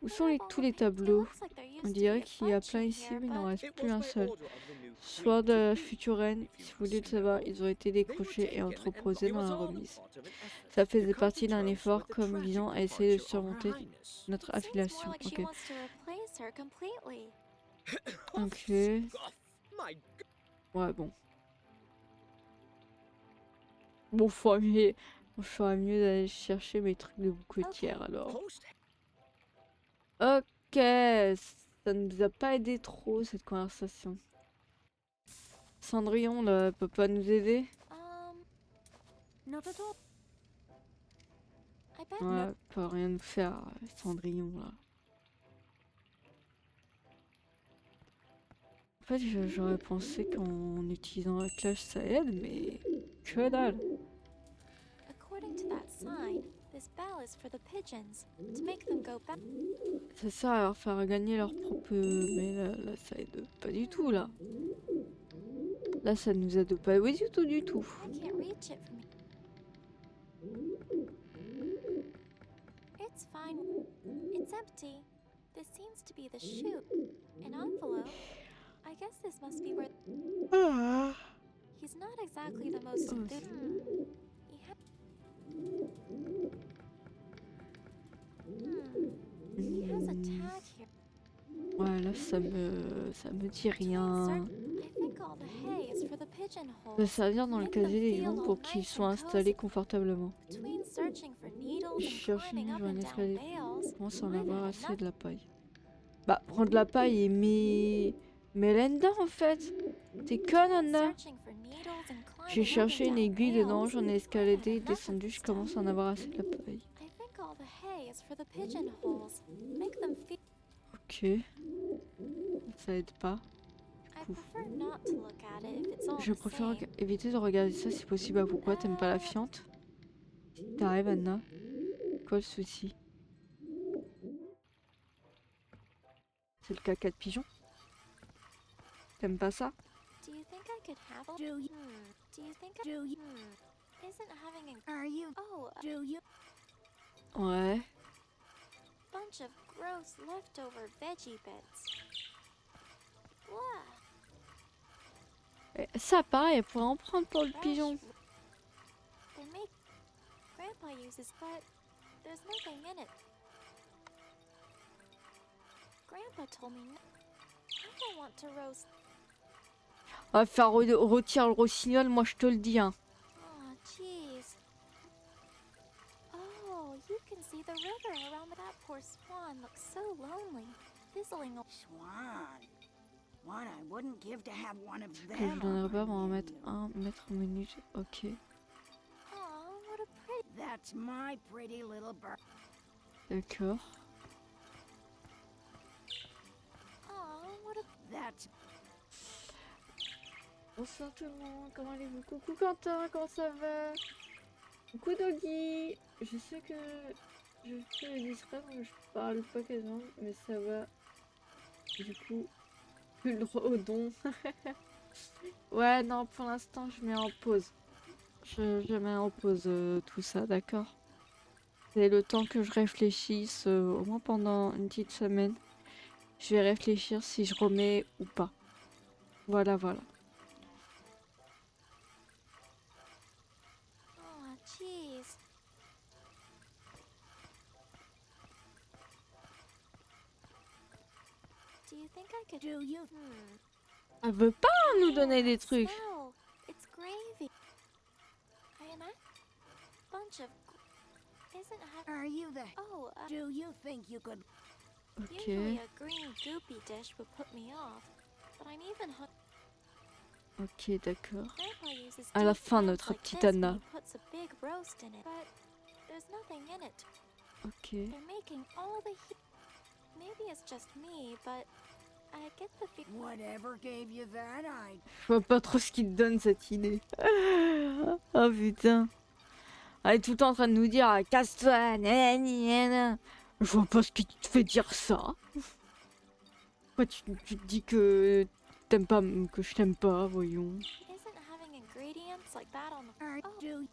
Où sont Where have all tous the les paints? It tableaux? looks like there On used to be dirait a qu'il y a bunch plein in ici, here, mais il n'en but reste It plus was un by seul. order of the new Soit queen de to la be, future reine, if you si vous voulez le must savoir, know. ils ont été They were décrochés et taken and entreposés it dans was la all a remise. part of an effort Ça to faisait come partie to d'un terms effort with the comme tragic visant à essayer de departure of Her surmonter Highness. notre it seems more affiliation. like she Ok. wants to replace her completely. Ok. My Ouais, bon. Bon, je ferais mieux d'aller chercher mes trucs de bouquetière alors. post Ok, ça ne nous a pas aidé trop cette conversation. Cendrillon là, peut pas nous aider? Not at all. I bet Ouais, peut rien nous faire, Cendrillon là. En fait, j'aurais pensé qu'en utilisant la cloche ça aide, mais que dalle. according to that sign, this bell is for the pigeons to make them go back. Ça sert à leur faire gagner leur propre... Mais là, ça aide pas du tout là. Là, ça nous aide pas oui, du tout, du tout. I can't reach it from It's fine. It's empty. This seems to be the chute. An envelope. I guess this must be where he's not exactly the most Oh, enthusiastic. He has a tag here. Ouais, là, ça me dit rien. I think all the hay is for the pigeonholes. Ça va servir dans le Make them casier des feel gens all pour qu'ils nice soient and installés cozy. confortablement. Between searching for needles Je and cherche climbing une up journée and down escalier. bales, Comment en I've avoir had assez enough. de la paille? Bah, prendre la paille et mets là-dedans en fait. T'es conne, Anna. Searching for needles and J'ai climbing up cherché and une down aiguille dedans, bales, j'en ai I've escaladé et had enough of descendu, this je commence à en avoir assez de la paille. I think all the hay is for the pigeonholes. Make them feel. Ok. Ça aide pas. I Cool. prefer not to look at it if it's all Je the préfère same. éviter de regarder ça si possible. Bah, pourquoi t'aimes pas la fiente? T'arrives, Anna? Quoi le souci? C'est le caca de pigeon? T'aimes pas ça? Do you think I could have a... Do you? Do you think Do you? Isn't having a... Are you? Oh, a Do you? Ouais. bunch of gross leftover veggie bits. Blah. Ça, pareil, elle pourrait en prendre pour le Fresh pigeon. They make... Grandpa uses, but there's nothing in it. Grandpa told me I don't want to roast... On va faire retirer le rossignol, moi je te le dis. Hein. Oh, jeez. Oh, you can see the river around that poor swan looks so lonely, fizzling. Swan. What I wouldn't give to have one of Que them. je donnerai pas, on on va my mettre menu. un mètre au menu. Ok. Oh, what a pretty... That's my pretty little bird. D'accord. Oh, what a... That's Bonsoir tout le monde, comment allez-vous? Coucou Quentin, comment ça va? Coucou Doggy. Je sais que je suis discret donc je parle pas quasiment, mais ça va. Du coup, plus le droit au don. Ouais, non, pour l'instant, je mets en pause. Je mets en pause tout ça, d'accord? C'est le temps que je réfléchisse, au moins pendant une petite semaine. Je vais réfléchir si je remets ou pas. Voilà, voilà. Oh, jeez. Do Do you think I could? Do you? Elle veut pas nous donner des That trucs. smell. It's gravy. And a bunch of. Isn't Are you the? Oh, Do you think you could? Ok. usually a green goopy dish would put me off, but I'm even Ok, d'accord. Grandpa uses À la deep fin, pans notre like petite this when Anna. he puts a big roast in it, but there's nothing in it. Ok. They're making all the heat. Maybe it's just me, but I get the feeling. Whatever gave you that idea? Je vois pas trop ce qui te donne cette idée. Oh putain. Elle est tout le temps en train de nous dire casse-toi, nanani, nanana. Je vois pas ce qui te fait dire ça. Pourquoi tu te dis que t'aimes pas, que je t'aime pas, voyons. Isn't having ingredients like that on the. Are Oh, do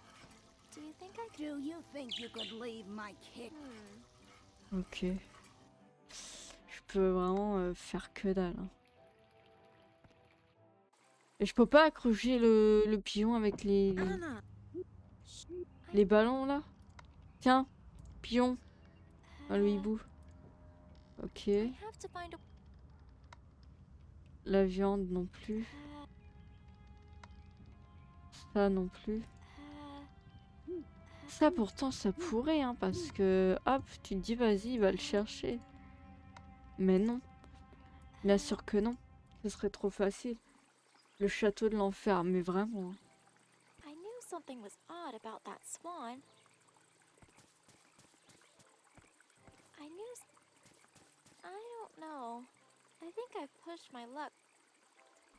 do you think I could? do you think you could leave my kid? Ok. Je peux vraiment faire que dalle. Hein. Et je peux pas accrocher le pigeon avec Anna, les ballons là. Tiens, pigeon. Ah, le hibou. Ok. I have to find a. La viande non plus. Ça non plus. Ça pourtant ça pourrait hein parce que hop tu te dis vas-y il va le chercher. Mais non. Bien sûr que non. Ce serait trop facile. Le château de l'enfer mais vraiment. Hein. I knew something was odd about that swan. I don't know. I think I pushed my luck.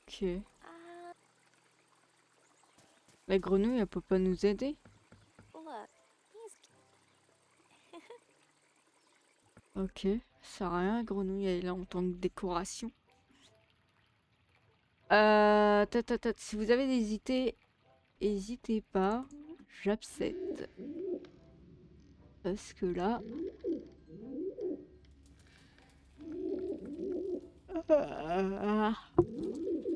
Ok. La grenouille elle peut pas nous aider. Look, he's. Ok. Ça sert à rien la grenouille elle est là en tant que décoration. Si vous avez des idées, n'hésitez pas. J'accepte. Parce que là...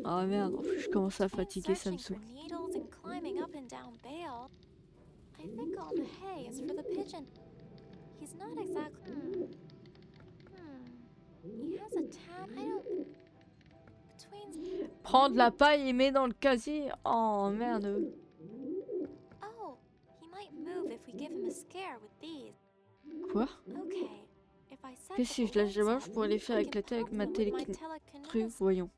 Ah merde, en plus je commence à fatiguer, ça me Searching saoule. for needles and climbing up and down bale. I think all the hay is for the pigeon. He's not exactly. He has a tab. I don't. Between. Prendre la paille et met dans le casier. Oh merde. Oh, he might move if we give him a scare with these. Quoi? Okay. If I set Que the si je lâche les balloons mains, je up, pourrais les faire I can éclater avec pop ma them with my truc, telekinesis. voyons.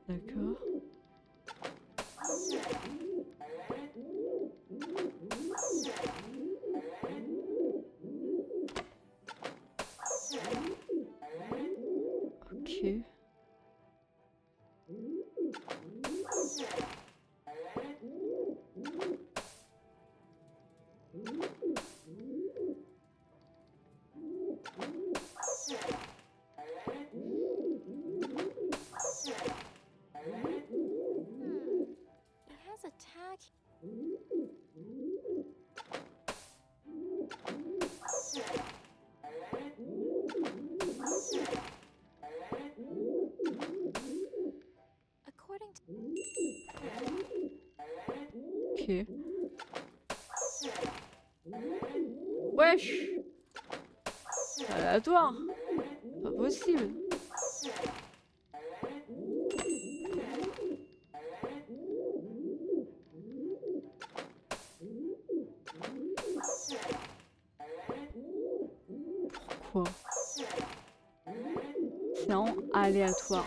D'accord. Ok. He has a tag. According to. Ok. Wesh! Aléatoire! Pas possible! Pourquoi? C'est en aléatoire.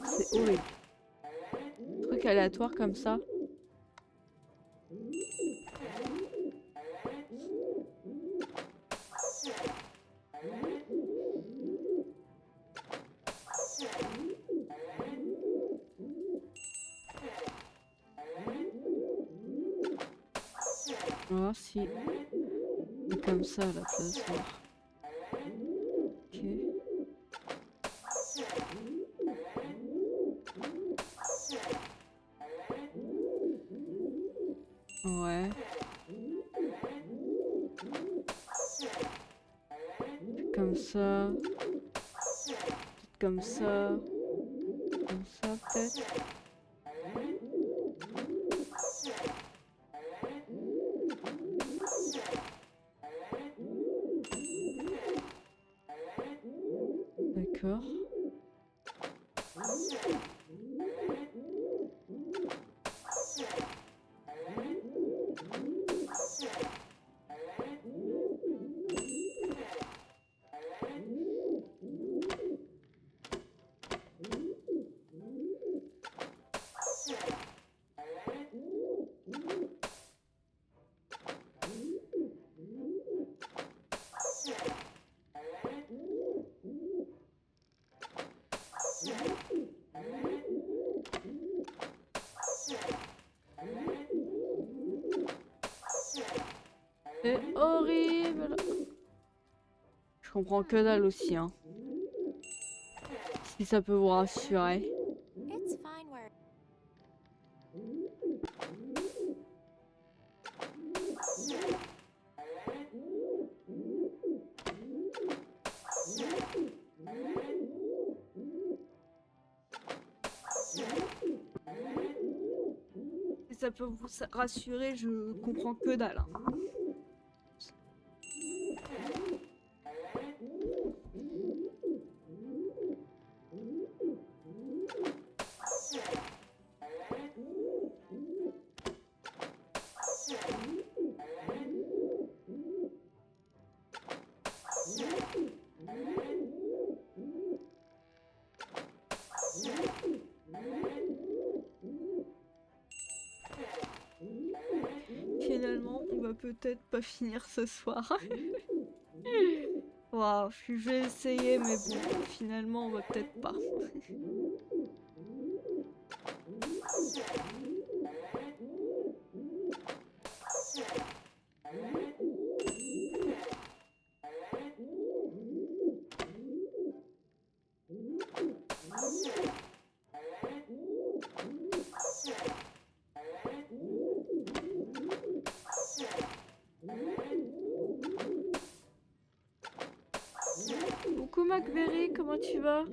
C'est horrible. Truc aléatoire comme ça. On va voir si c'est comme ça à la place. Voir. Ok. Ouais. Comme ça. Peut-être comme ça. Comme ça peut-être. C'est horrible. Je comprends que dalle aussi, hein. Si ça peut vous rassurer. It's fine where. Si ça peut vous rassurer, je comprends que dalle. Hein. Finalement, on va peut-être pas finir ce soir. Waouh, je vais essayer, mais bon, finalement, on va peut-être pas. Coucou McBerry, comment tu vas?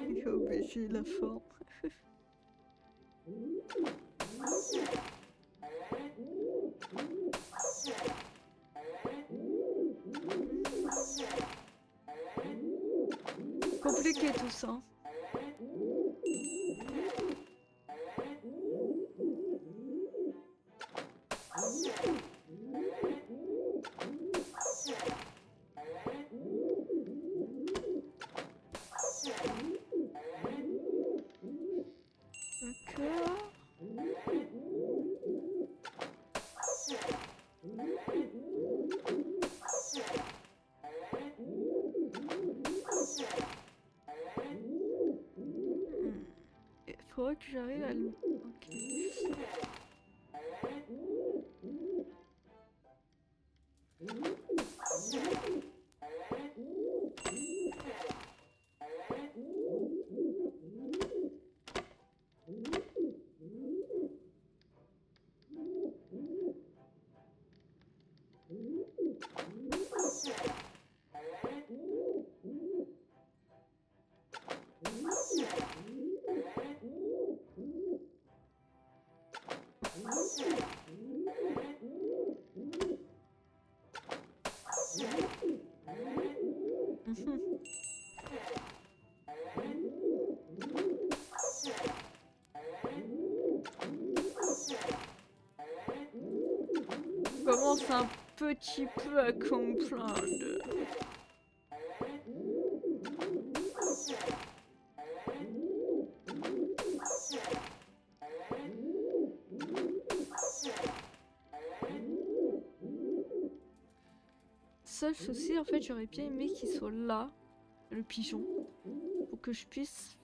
Il est obligé de la forme. Compliqué tout ça. D'accord. Il faudrait que j'arrive à le... Ok. Mhm. Je commence un petit peu à comprendre. Seul souci, en fait, j'aurais bien aimé qu'il soit là, le pigeon, pour que je puisse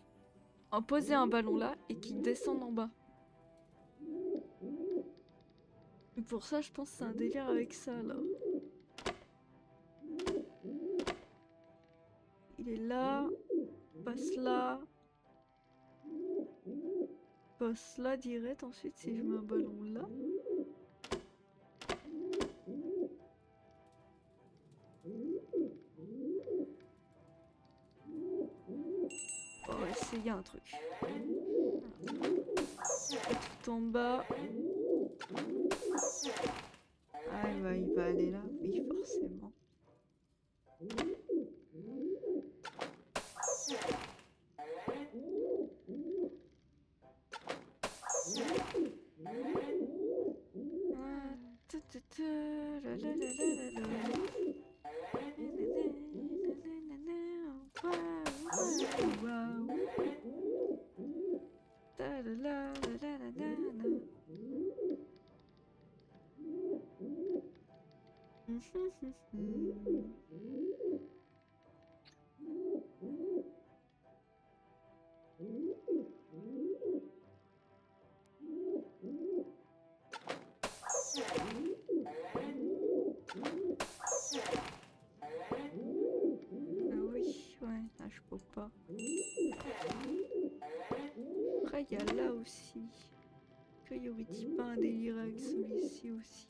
en poser un ballon là et qu'il descende en bas. Et pour ça, je pense que c'est un délire avec ça, là. Il est là, passe là, passe là direct ensuite si je mets un ballon là. On va essayer un truc. Tout en bas. Ah bah il va aller là, oui forcément. Oui, ouais, là, je peux pas. Après, il y a là aussi. Qu'il y aurait-il pas un délire avec celui-ci aussi?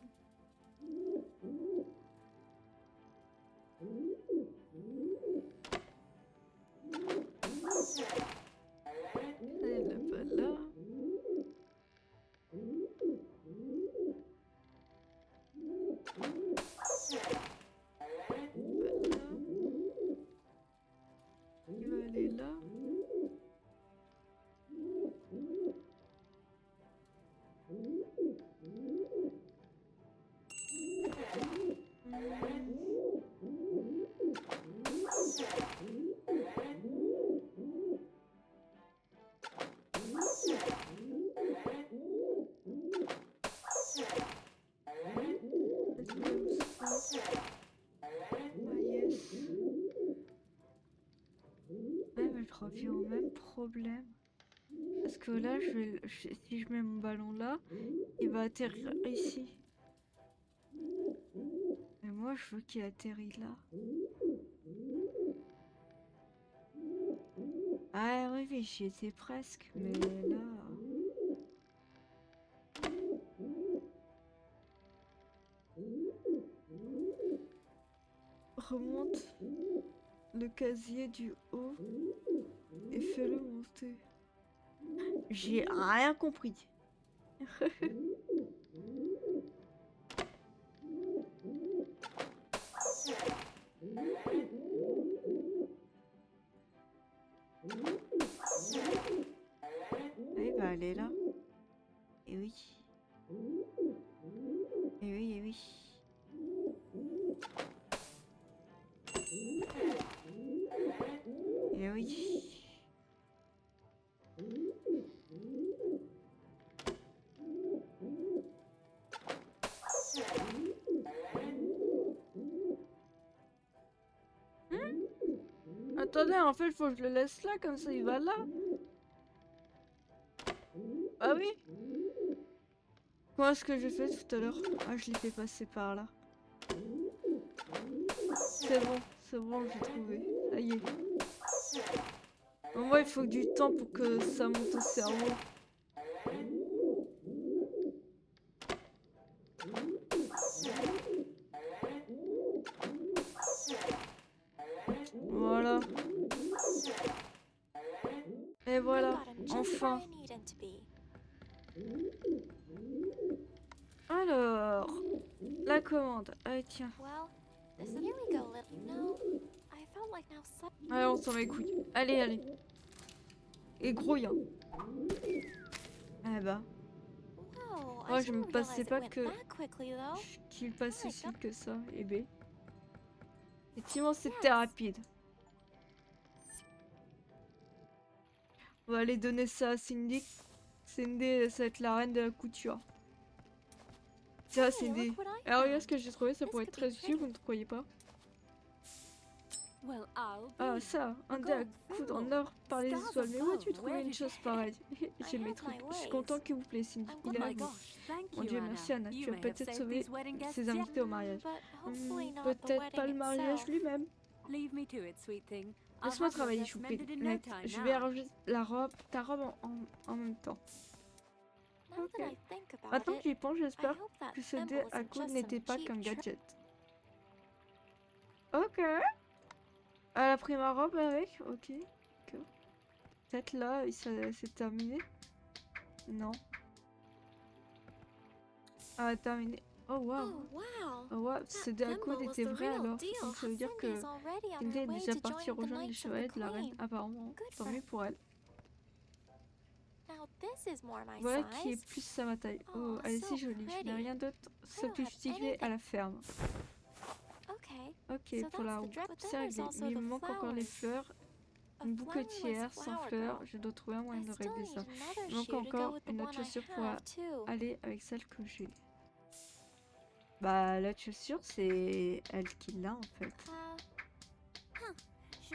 Elle est pas là. Il va aller là. Je reviens au même problème. Parce que là, si je mets mon ballon là, il va atterrir ici. Mais moi, je veux qu'il atterrisse là. Ah oui, oui, j'y étais presque, mais là... Remonte le casier du haut et fais-le monter. J'ai rien compris. Il va aller là. Et oui. Et oui, et oui. Et oui. Attendez, en fait, il faut que je le laisse là, comme ça il va là. Ah oui? Comment est-ce que j'ai fait tout à l'heure? Ah, je l'ai fait passer par là. C'est bon, j'ai trouvé. Ça y est. Moi, il faut du temps pour que ça monte au cerveau. Voilà. Et voilà, enfin. Alors, la commande. Allez, tiens. Allez, on s'en met les couilles. Allez, allez. Et grouille. Hein. Eh bah. Moi, je me passais pas que qu'il passe aussi que ça. Et B. Effectivement, c'était rapide. On va aller donner ça à Cindy. Cindy, ça va être la reine de la couture. Tiens, Cindy. Alors, regarde ce que j'ai trouvé, ça pourrait être très utile, vous ne croyez pas? Ah, ça, un dé à coudre en or par les étoiles. Mais où as-tu trouvé une chose pareille? J'ai mes trucs. Je suis content qu'il vous plaît, Cindy. Il est à vous. Mon Dieu, merci Anna. Tu as peut-être sauvé ses invités au mariage. Peut-être pas le mariage lui-même. Laisse-moi travailler, je vous prie. Je vais arranger ta robe en même temps. Now Ok. that I think about Maintenant que it, j'y pense, I j'espère hope that que ce thimble dé à isn't coude just n'était some pas cheap qu'un trick. gadget. Ok. Elle a pris ma robe avec. Ok. D'accord. Peut-être là, c'est terminé. Non. Ah, terminé. Oh wow. Oh wow! Oh wow, That ce dé à coude thimble was était the vrai real alors. deal. Donc ça veut dire Cindy is que already on Cindy her est way déjà to partie join the rejoindre les Knights of the chevaliers de la reine. Queen. Apparemment, Good tant for mieux her. pour elle. Now this is more my Voilà qui est size. plus à ma taille. Oh, Oh, elle est so si jolie. Je n'ai pretty. rien d'autre I sauf don't de have justifier à anything. la ferme. Okay, Ok, so pour la that's the robe, dress, but c'est then there's réglé. also Mais il the me manque encore les flowers. fleurs. A Une flowerless bouquetière sans flower fleurs. girl. Je dois trouver un moyen I de still régler ça. need another Il manque shoe to go encore with the une one autre I chaussure pour have too. aller avec celle que j'ai. Bah, l'autre chaussure, c'est elle qui l'a en fait.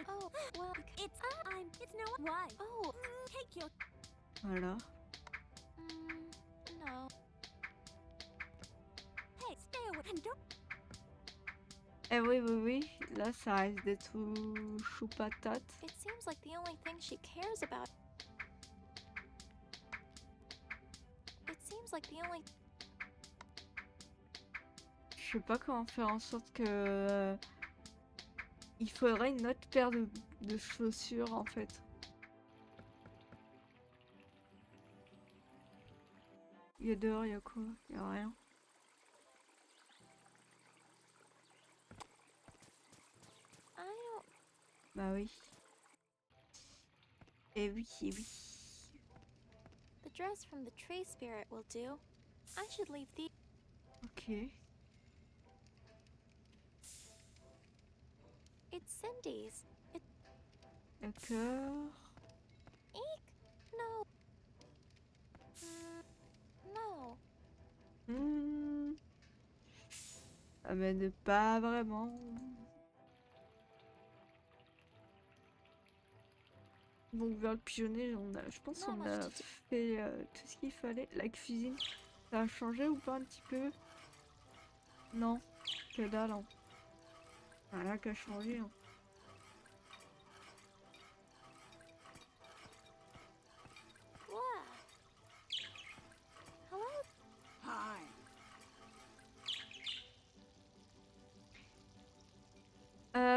Oh, well, It's no. Why? oh, Take your. Voilà. no. Hey, stay away and don't. Eh oui, oui, oui. Là, ça risque d'être chou patate. It seems like the only thing she cares about. It seems like the only. Je sais pas comment faire en sorte que... Il faudrait une autre paire de chaussures en fait. Il y a dehors, il y a quoi? Il y a rien. I don't. Bah oui. Eh oui, eh oui. The dress from the tree spirit will do. I should leave the. Ok. It's Cindy's. D'accord. Eek! No. No. Hmm. Ah mais de pas vraiment. Donc vers le pigeonnier, je pense Non, qu'on moi, a je te dis- fait tout ce qu'il fallait. La cuisine, ça a changé ou pas un petit peu? Non, que dalle. Hein. Rien qu'à changer. Hein. What? Hello? Hi.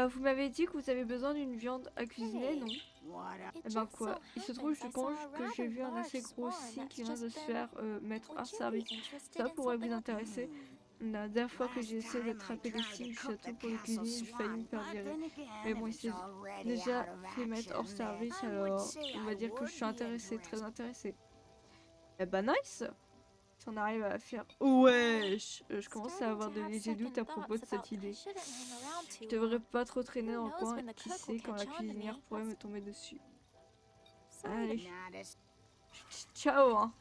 Vous m'avez dit que vous avez besoin d'une viande à cuisiner, non? What up? It Eh ben just quoi, so il se trouve, je happens I pense saw a que j'ai rather vu un large assez gros swan signe that's qui vient de just se been- faire mettre Would hors you be service. interested Ça in pourrait vous something intéresser. La dernière fois que j'ai essayé d'attraper des signes du château pour les cuisiner, j'ai failli me faire virer. Mais bon, il s'est déjà fait mettre hors service, alors on va dire que je suis intéressée, très intéressée. Eh ben nice! Si on arrive à faire... Wesh! Je commence à avoir de légers doutes à propos de cette idée. Je devrais pas trop traîner dans le coin, qui sait quand la cuisinière pourrait me tomber dessus. Allez, ciao! Hein.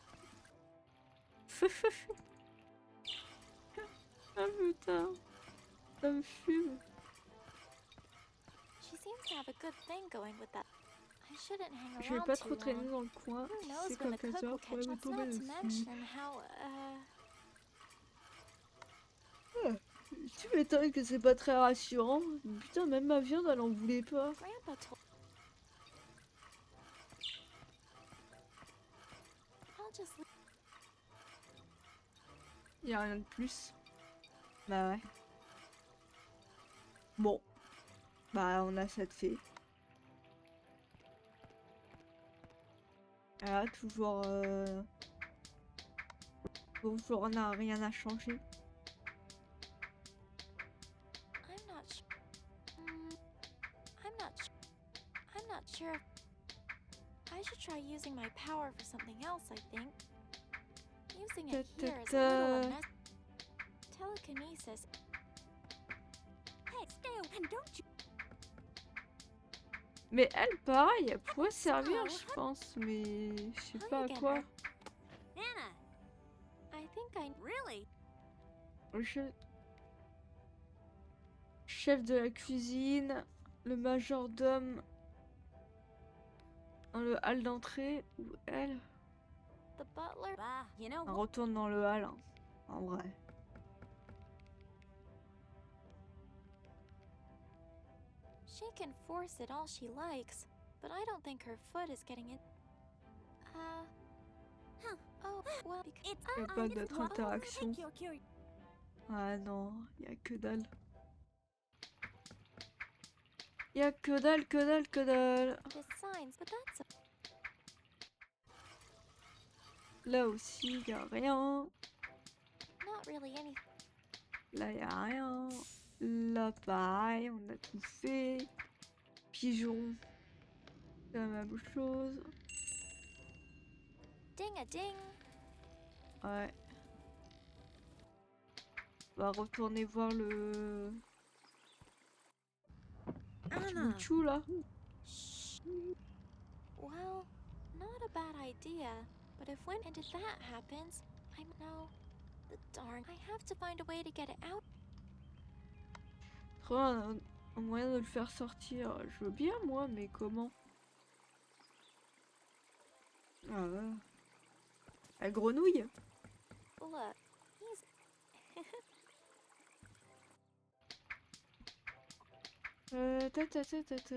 Ah putain, ça me fume. She seems to have a good thing going with that. I shouldn't hang Je vais around pas too trop traîner long. dans le coin, Who qui knows sait when quand the cook quelqu'un will pourrait catch me us, tomber not to dessus. mention how, Tu m'étonnes que c'est pas très rassurant. Putain, même ma viande, elle en voulait pas. Grandpa told. I'll just leave. Y a rien de plus. Bah ouais. Bon. Bah on a cette fée. Ah, toujours... Toujours on n'a rien à changer. I'm not sure. I'm not sure. I should try using my power for something else, I think. Using it here is a little unnecessary. Telekinesis. Hey, stay away and don't you. Mais elle, pareil, elle pourrait servir, je pense, mais je sais pas à quoi. Anna, I think I. really? Le chef de la cuisine, le majordome dans le hall d'entrée, ou elle. The butler. Bah, you know On what? retourne dans le hall, hein, en vrai. She can force it all she likes, but I don't think her foot is getting it. Oh, well, because It's Y a pas it's d'autre what- interaction. take your curi- Ah non, y a que dalle. Y a que dalle, que dalle, que dalle. the signs, but that's Là aussi, y a rien. not really anything. Là, y a rien. Là, pareil, on a tout fait. Pigeon, c'est la même chose. Ding a ding. Ouais. On va retourner voir le... Anna. Chou là. Shh. Well, not a bad idea. But if when and if that happens, I know. The darn. I have to find a way to get it out. Trouver un moyen de le faire sortir. Je veux bien, moi, mais comment? Ah ouais. La grenouille? Look, he's. Ta ta ta ta ta.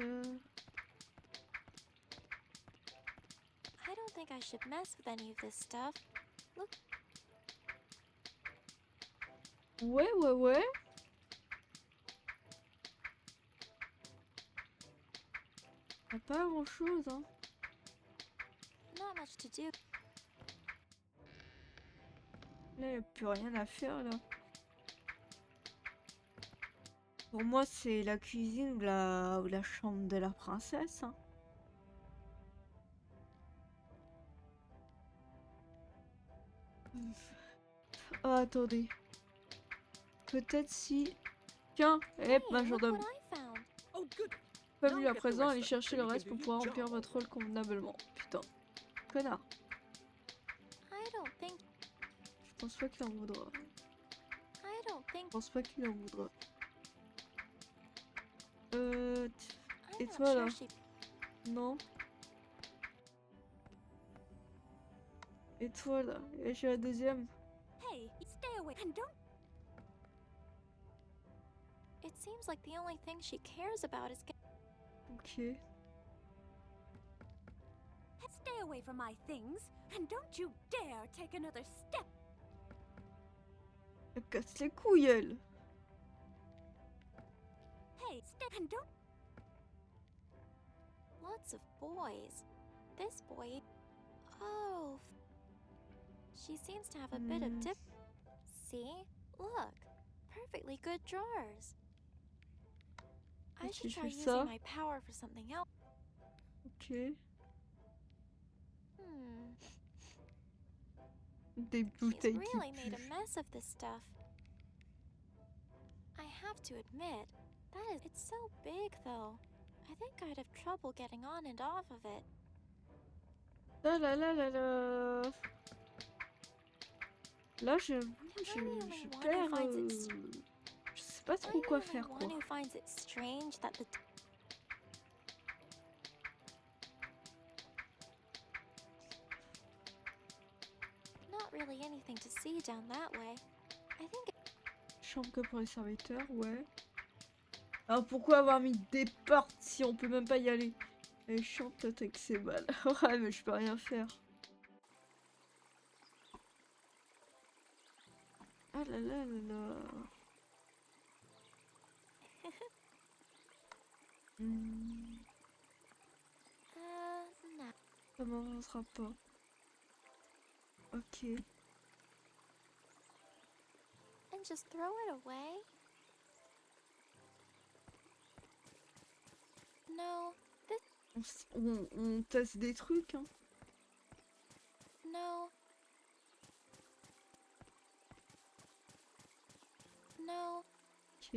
I don't think I should mess with any of this stuff. Ouais, ouais, ouais. Y a pas grand chose, hein. Not much to do. Là, y a plus rien à faire, là. Pour moi, c'est la cuisine ou la chambre de la princesse, hein. Oh, attendez. Peut-être si... Tiens, Hey, look majordome. what I found. Oh, good. Famille Now à get the présent, rest allez up chercher so le you reste can pour do pouvoir your remplir job. votre rôle convenablement. Putain. Connard. I don't think. Je pense pas qu'il en voudra. I don't think. Je pense pas qu'il en voudra. I'm et not toi, sure là? she. Non. Et toi là? Et je suis la deuxième. Hey, stay away and don't It seems like the only thing she cares about is getting. Ok. stay away from my things and don't you dare take another step. Elle casse les couilles, elle. Hey, stay and don't Lots of boys. This boy. Oh. She seems to have a bit of dip. See? Look. Perfectly good drawers. I Qu'est-ce que should je try fais using ça? my power for something else. Ok. Des She's bouteilles qui really made a puent. mess of this stuff. I have to admit, it's so big though. I think I'd have trouble getting on and off of it. Ah là là là là. Là, je perds. Je sais pas trop quoi faire, quoi. One who finds it strange that the not really anything to see down that way. I think Chambre que pour les serviteurs, ouais. Alors pourquoi avoir mis des portes si on peut même pas y aller? Elle chante peut-être avec ses balles. Ouais, mais je peux rien faire. Ah là là là là. no. Ça m'avancera pas. Ok. And just throw it away? No, On teste des trucs, hein. no. No, Ok.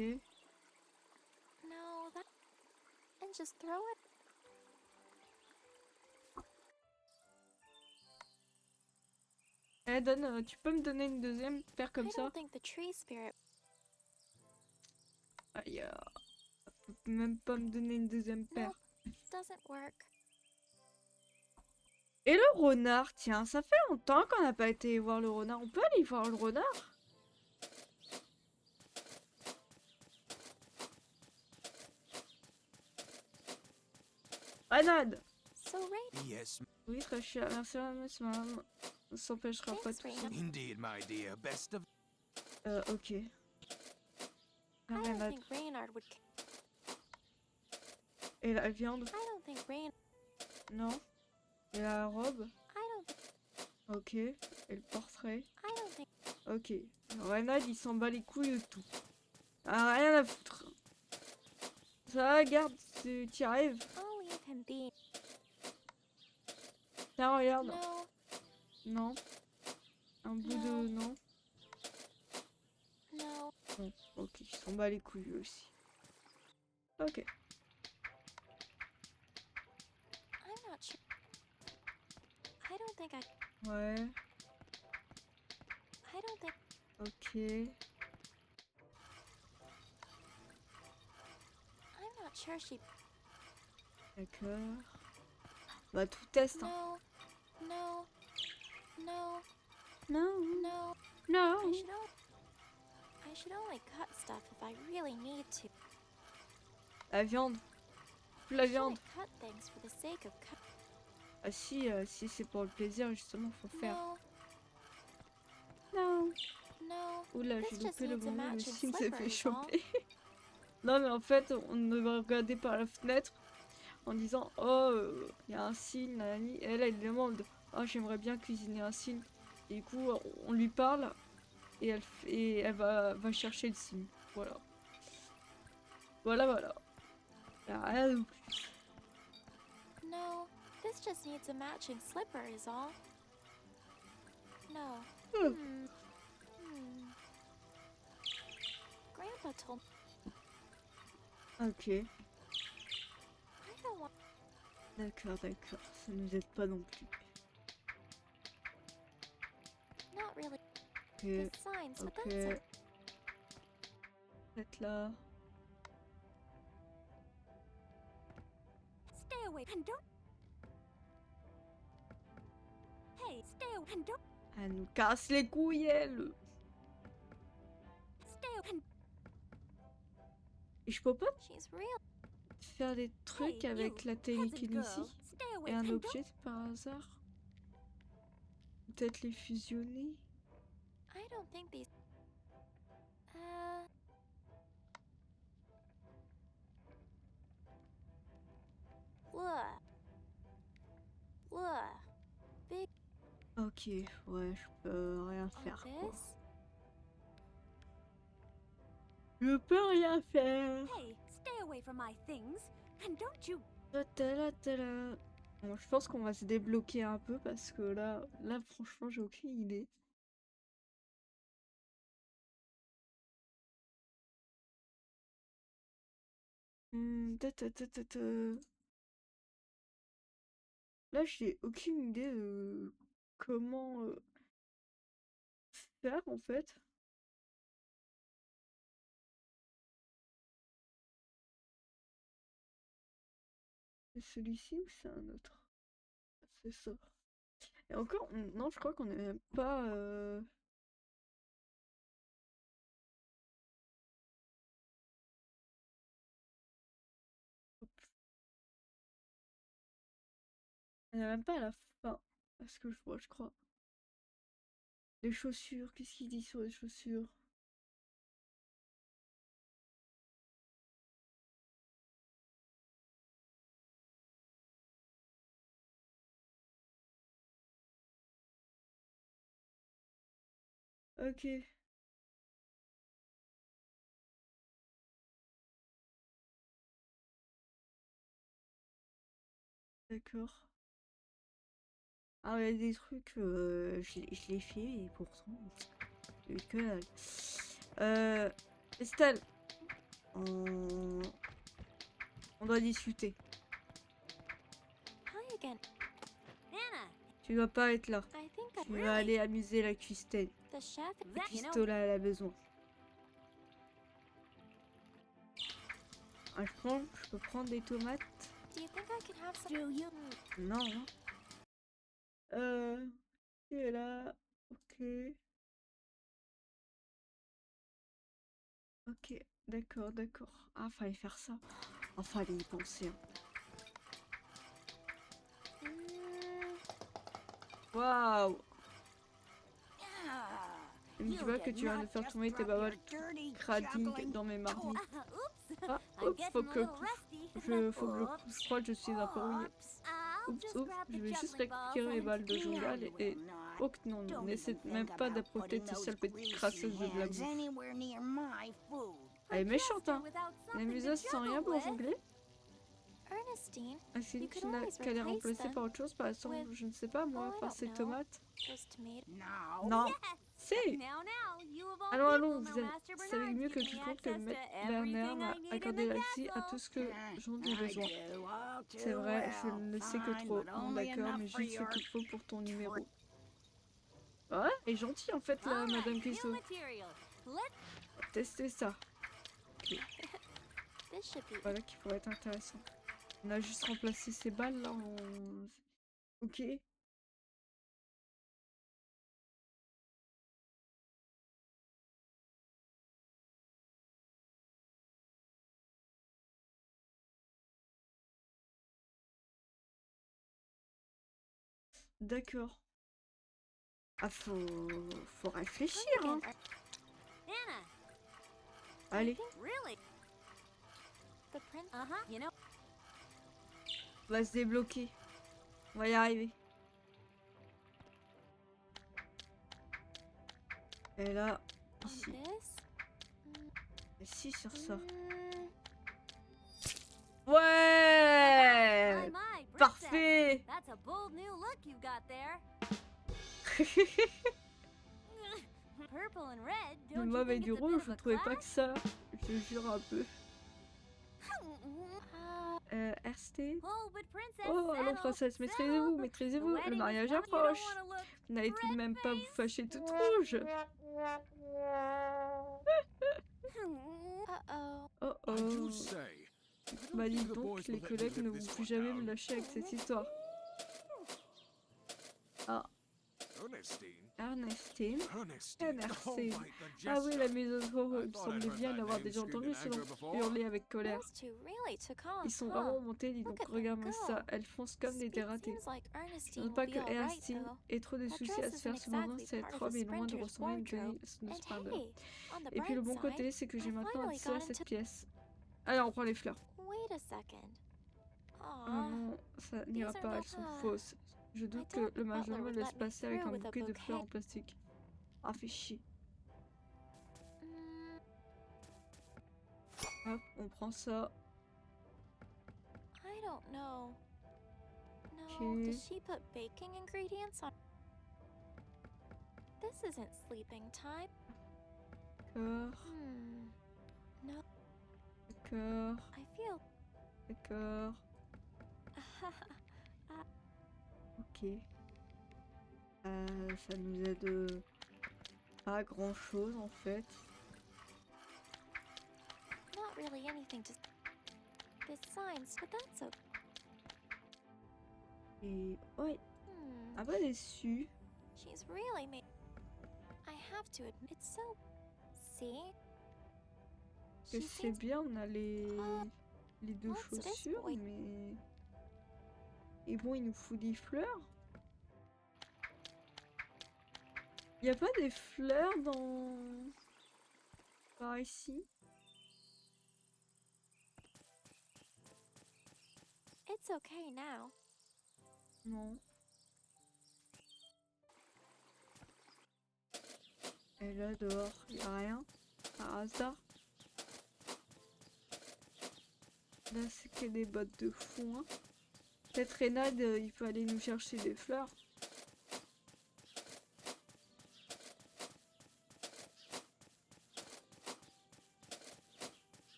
no, that. And just throw it. Eh, donne, tu peux me donner une deuxième paire comme I ça? don't think the tree spirit. Aïe. Tu peux même pas me donner une deuxième paire. Doesn't work. Et le renard, tiens, ça fait longtemps qu'on n'a pas été voir le renard. On peut aller voir le renard? Renade! So, Ray, Yes, Oui, très cher. Merci, madame. Ça s'empêchera pas Thanks, tout Raina. ça. Indeed, my dear. Best of. Ok. La I don't grenade. think Reynard would. Et la viande? I don't think Rain. Non. Et la robe? I don't. Ok. Et le portrait? I don't think. Ok. Reynald, il s'en bat les couilles de tout. Ah, rien à foutre. Ça va, garde, tu y arrives. I'll leave him be. Tiens, regarde. No. Non. Un bout de... Non. No. Bon, ok, il s'en bat les couilles lui aussi. Ok. I'm not sure. I don't think I. Ouais. I don't think. Ok. I'm not sure she. D'accord. Bah, tout test, hein. No. No. No. Non. No. Non. I should only cut stuff if I really need to. La viande. La I viande. shouldn't cut things for the sake of cut. Ah si, si c'est pour le plaisir, justement, faut faire. No. Non. No. Oula, This j'ai just loupé le needs a moment où le matching sim s'est slipper fait is all. choper. Non, mais en fait, on devait regarder par la fenêtre en disant oh, il y a un cil, nanani. Et elle demande oh, j'aimerais bien cuisiner un cil. Et du coup, on lui parle et elle va chercher le cil. Voilà. Voilà. Y a rien de plus. No. This just needs a matching slipper is all. No. Hmm. Hmm. Grandpa told Ok, I don't want. d'accord. Ça nous aide pas non plus. Not really. Ok, The signs, but ok. that's it. Peut-être là. Stay away and don't. Hey, stay away and don't. Elle nous casse les couilles, elle. Stay away and. Et je peux pas She's real. faire des trucs Hey, avec you, la peasant télékinésie girl, stay away et un and don't. objet par hasard? Peut-être les fusionner? I don't think these. Look. Look. Big Ok, ouais, je peux rien on faire, quoi. this. Je peux rien faire. Hey, stay away from my things and don't you. Ta-ta-la-ta-la. Bon, je pense qu'on va se débloquer un peu parce que là franchement, j'ai aucune idée. Ta-ta-ta-ta-ta. Là, j'ai aucune idée de comment faire en fait. C'est celui-ci ou c'est un autre? C'est ça. Et encore, non, je crois qu'on n'est même pas. Hop. On n'est même pas à la fin. À ce que je vois, je crois. Les chaussures, qu'est-ce qu'il dit sur les chaussures? Ok. D'accord. Ah, il y a des trucs, je l'ai fait et pourtant, j'ai eu que dalle. Estelle, on... on doit discuter. Hi again. Anna, Tu dois pas être là. I think Tu that vas aller amuser la Christelle. the chef. that you know. Pistola, elle a besoin. Ah, je peux prendre des tomates? Do you think I could have some? Do you? Non. Hein. Qui est là? Ok. Ok, d'accord. Ah, fallait faire ça. Ah, fallait y penser. Hein. Mm, Waouh! Ne me dis pas que tu vas nous faire tomber tes babas crading dans mes marmites. Ah, oups, faut que je crois que je suis un peu rouillée. Oups, je vais juste récupérer les balles de Jungal et... Oh que non, n'essaie même pas d'approcher tes sales petites crasseuses de la bouffe. Elle est méchante, hein. La museuse sans rien pour jongler. Ernestine, Est-ce You que tu could n'as always qu'à les replace remplacer them par autre chose, par exemple, with- je ne sais pas moi, oh, I par don't ces know. tomates? those tomatoes. Non. Si. Allons, allons, vous savez mieux que quiconque que Maître Werner m'a accordé l'accès à tout ce que j'en ai besoin. C'est vrai, je ne le sais que trop. Bon, d'accord, mais juste ce qu'il faut pour ton numéro. Ouais, elle est gentille en fait, la Madame Cuisseau. Tester ça. This should be Voilà qui pourrait être intéressant. On a juste remplacé ces balles là en... Ok. D'accord. Ah, faut réfléchir, hein. Anna, Allez, really? the prince. You know, on va se débloquer. On va y arriver. Et là, On ici. this? Ici sur ça. Mm, Ouais! my, princess. Parfait! That's a bold new look you got there. Purple and red. Mais Don't moi you avec think du it's a bit rouge, of je a trouvais pas que clash? ça. Je te jure un peu. RST. Oh, but princess, Oh, allons settle, princesse, maîtrisez-vous, settle. maîtrisez-vous. The Le wedding is mariage coming, you don't approche. wanna look Vous n'allez tout de même pas vous red-faced. fâcher toute rouge. uh-oh. Oh I do oh. say. I don't Bah think dites the donc, boys les will let me collègues ne live vont this plus one jamais me down. lâcher avec cette histoire. Ah, Ernestine. Ernestine. Ernestine. Oh, Ernestine. right, the Ah oui, jester. la maison horreur. Il me I thought I'd semblait heard bien that l'avoir name déjà entendu screamed in ce nom anger before. hurler avec colère. Those two really took off, Ils sont huh? vraiment montés, dis Look donc, at them regarde-moi go. ça. Elles foncent comme des It dératés. seems like Je Ernestine ne will pas be que all right, Ernestine though. ait trop de That soucis à dress se faire, isn't cependant exactly cette part of robe the est loin de sprinter's ressembler à une wardrobe. tenue de And splendeur. hey, on the Et puis le bright bon side, côté, c'est que j'ai I maintenant finally accès à got cette into... pièce. Allez, on prend les fleurs. Wait a second. Oh Aw, non, ça n'ira These are pas, the- elles sont fausses. Je I doute doubt que le the major butler me would laisse let me passer avec through un with a bouquet de fleurs bouquet. en plastique. Ah, fait chier. Mm, Hop, on prend ça. I don't know. No, Okay. does she put baking ingredients on? This isn't sleeping time. D'accord, No, d'accord, I feel... d'accord. Ok. Ça nous aide pas grand chose en fait. Not really anything to... This signs, but that's okay. Et ouais, Hmm, un peu déçu. she's really made... I have to admit, it's so... See? Que She c'est seems... bien, on a les deux What's this chaussures, boy? mais... Et bon, il nous fout des fleurs. Y a pas des fleurs dans... Par ici? It's okay now. Non. Et là, dehors, y a rien? Par hasard? Là, c'est que des bottes de foin. Peut-être Reynald, il peut aller nous chercher des fleurs.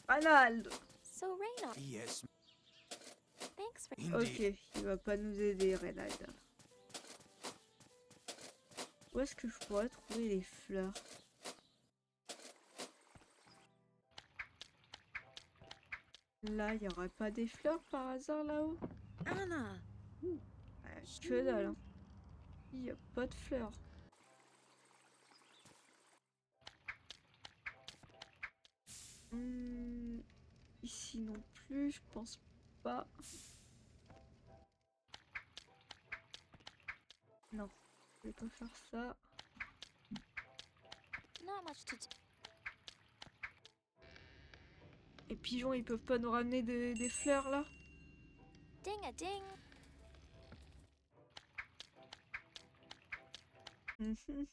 Reynald! So, Reyna, Yes, thanks for... indeed. Ok, il va pas nous aider, Reynald. Où est-ce que je pourrais trouver les fleurs? Là, il y aurait pas des fleurs par hasard là-haut? Anna. Que dalle, hein. Il n'y a pas de fleurs. Ici non plus, je pense pas. Non, je vais pas faire ça. not much to do. Les pigeons, ils peuvent pas nous ramener des fleurs là? Ding a ding. Mhm.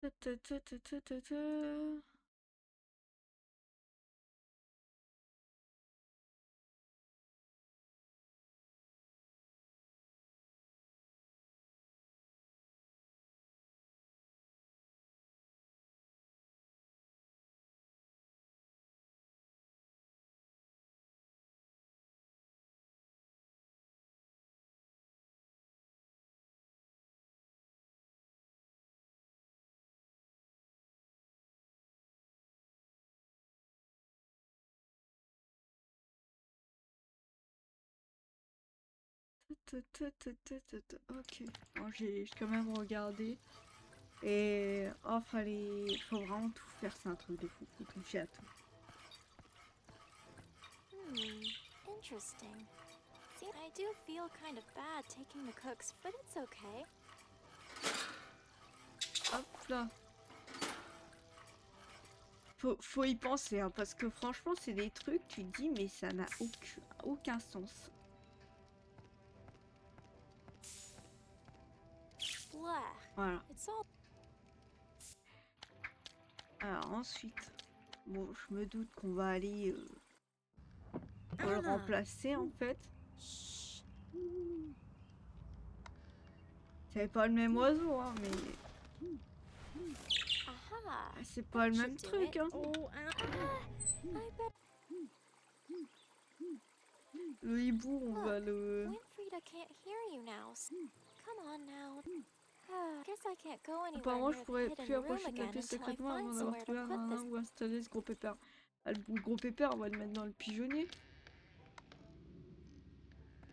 Ta ta ta ta ta ta ta. Ta ta ta ta ta ta. Ok, bon, j'ai quand même regardé. Et oh, faut vraiment tout faire, c'est un truc de fou, faut toucher à tout. Interesting. See, I do feel kind of bad taking the cooks, but it's okay. Hop là. Faut y penser, hein, parce que franchement, c'est des trucs, tu te dis, mais ça n'a aucun sens. Blah. Voilà. It's all Alors ensuite, bon, je me doute qu'on va aller pour le remplacer en fait. shh. C'est pas le même oiseau, hein, mais Aha. c'est pas le That même should do truc, it. hein. I bet Le hibou, on va le... Winfrieda can't hear you now. Come on now. Guess I can't go anywhere Apparemment, je near the pourrais hidden plus room approcher de la again pièce until I secrètement find avant d'avoir somewhere trouvé to un put nain this. ou installé ce gros pépère. Ah, le gros pépère, on va le mettre dans le pigeonnier.